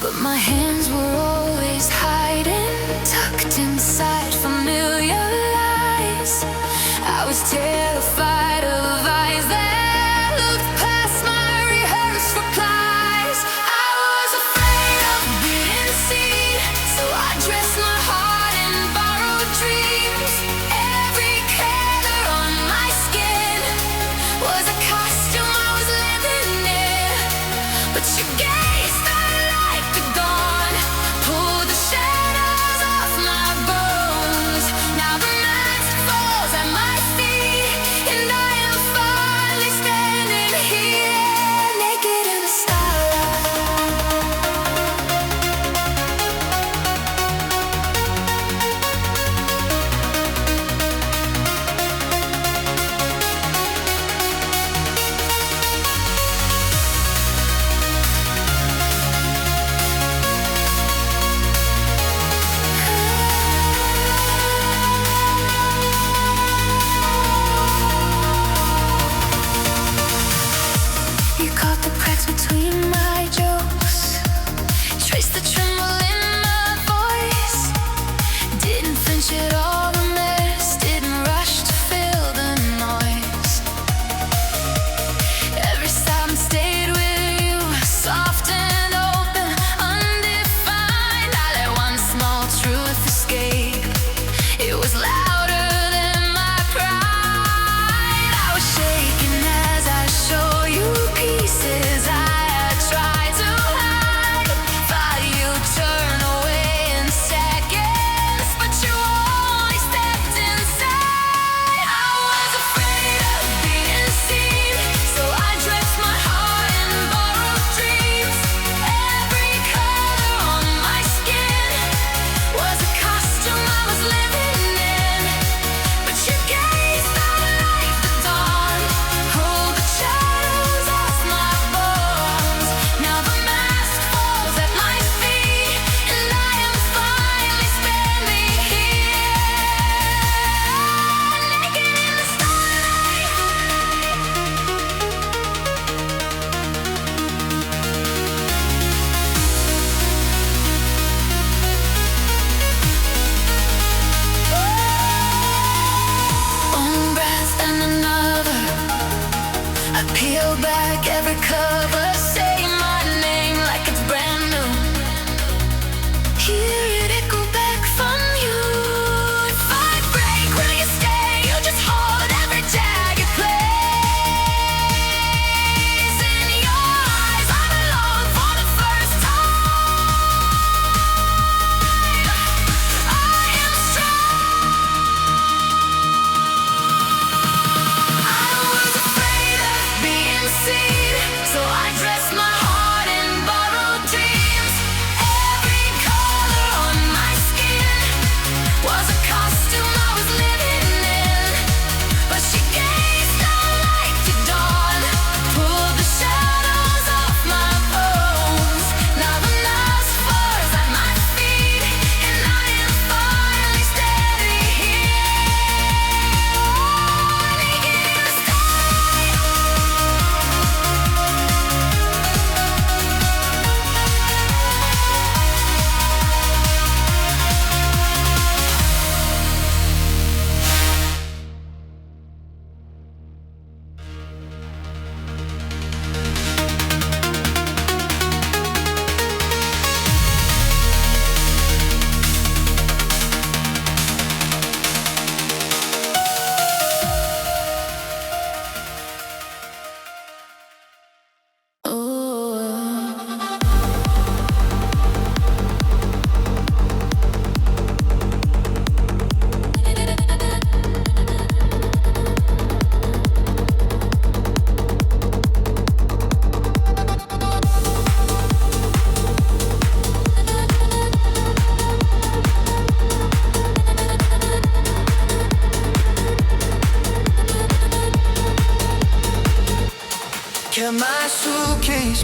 But my hands were always hiding, tucked inside familiar lies. I was terrified of eyes that looked past my rehearsed replies. I was afraid of being seen, so I dressed my heart in borrowed dreams. Every color on my skin was a costume I was living in. But you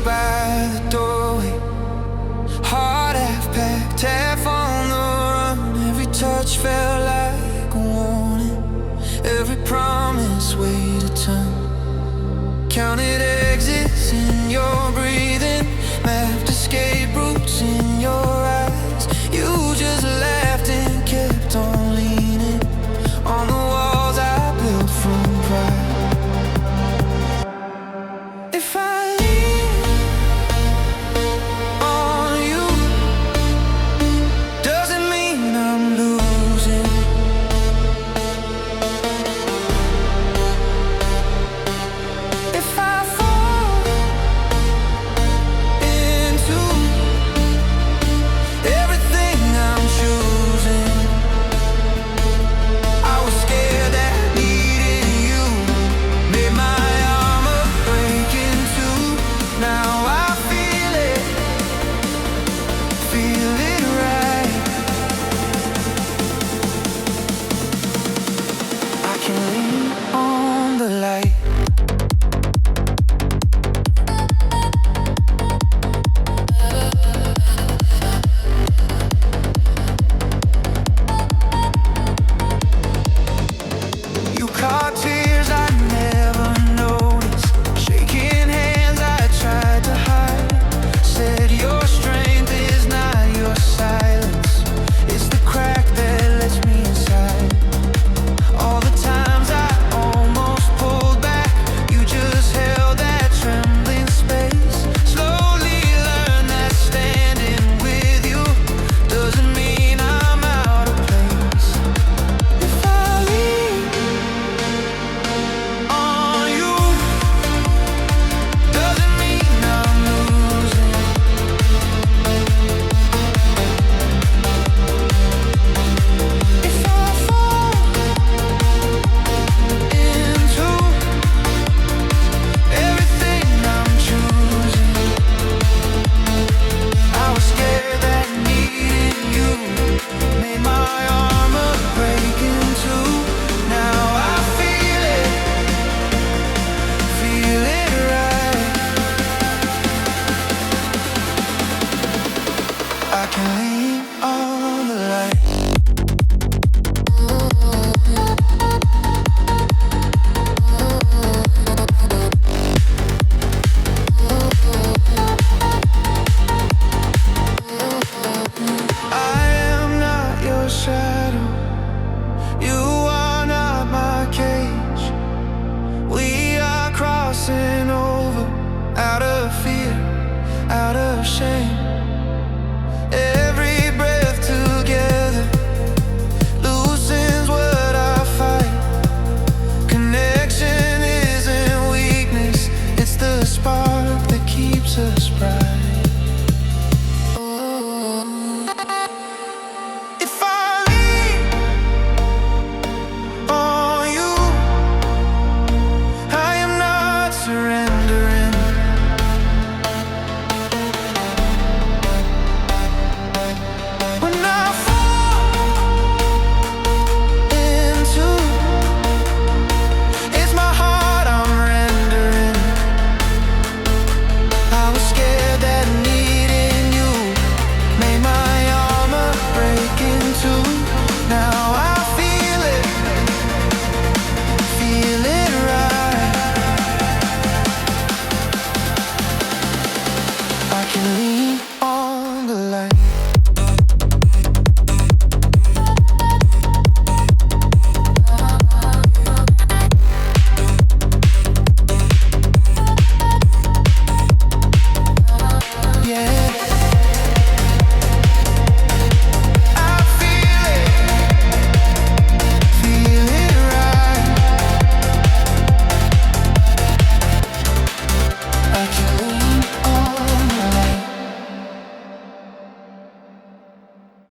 by the doorway. Heart half packed, half on the run. Every touch felt like a warning. Every promise weighed a ton. Counted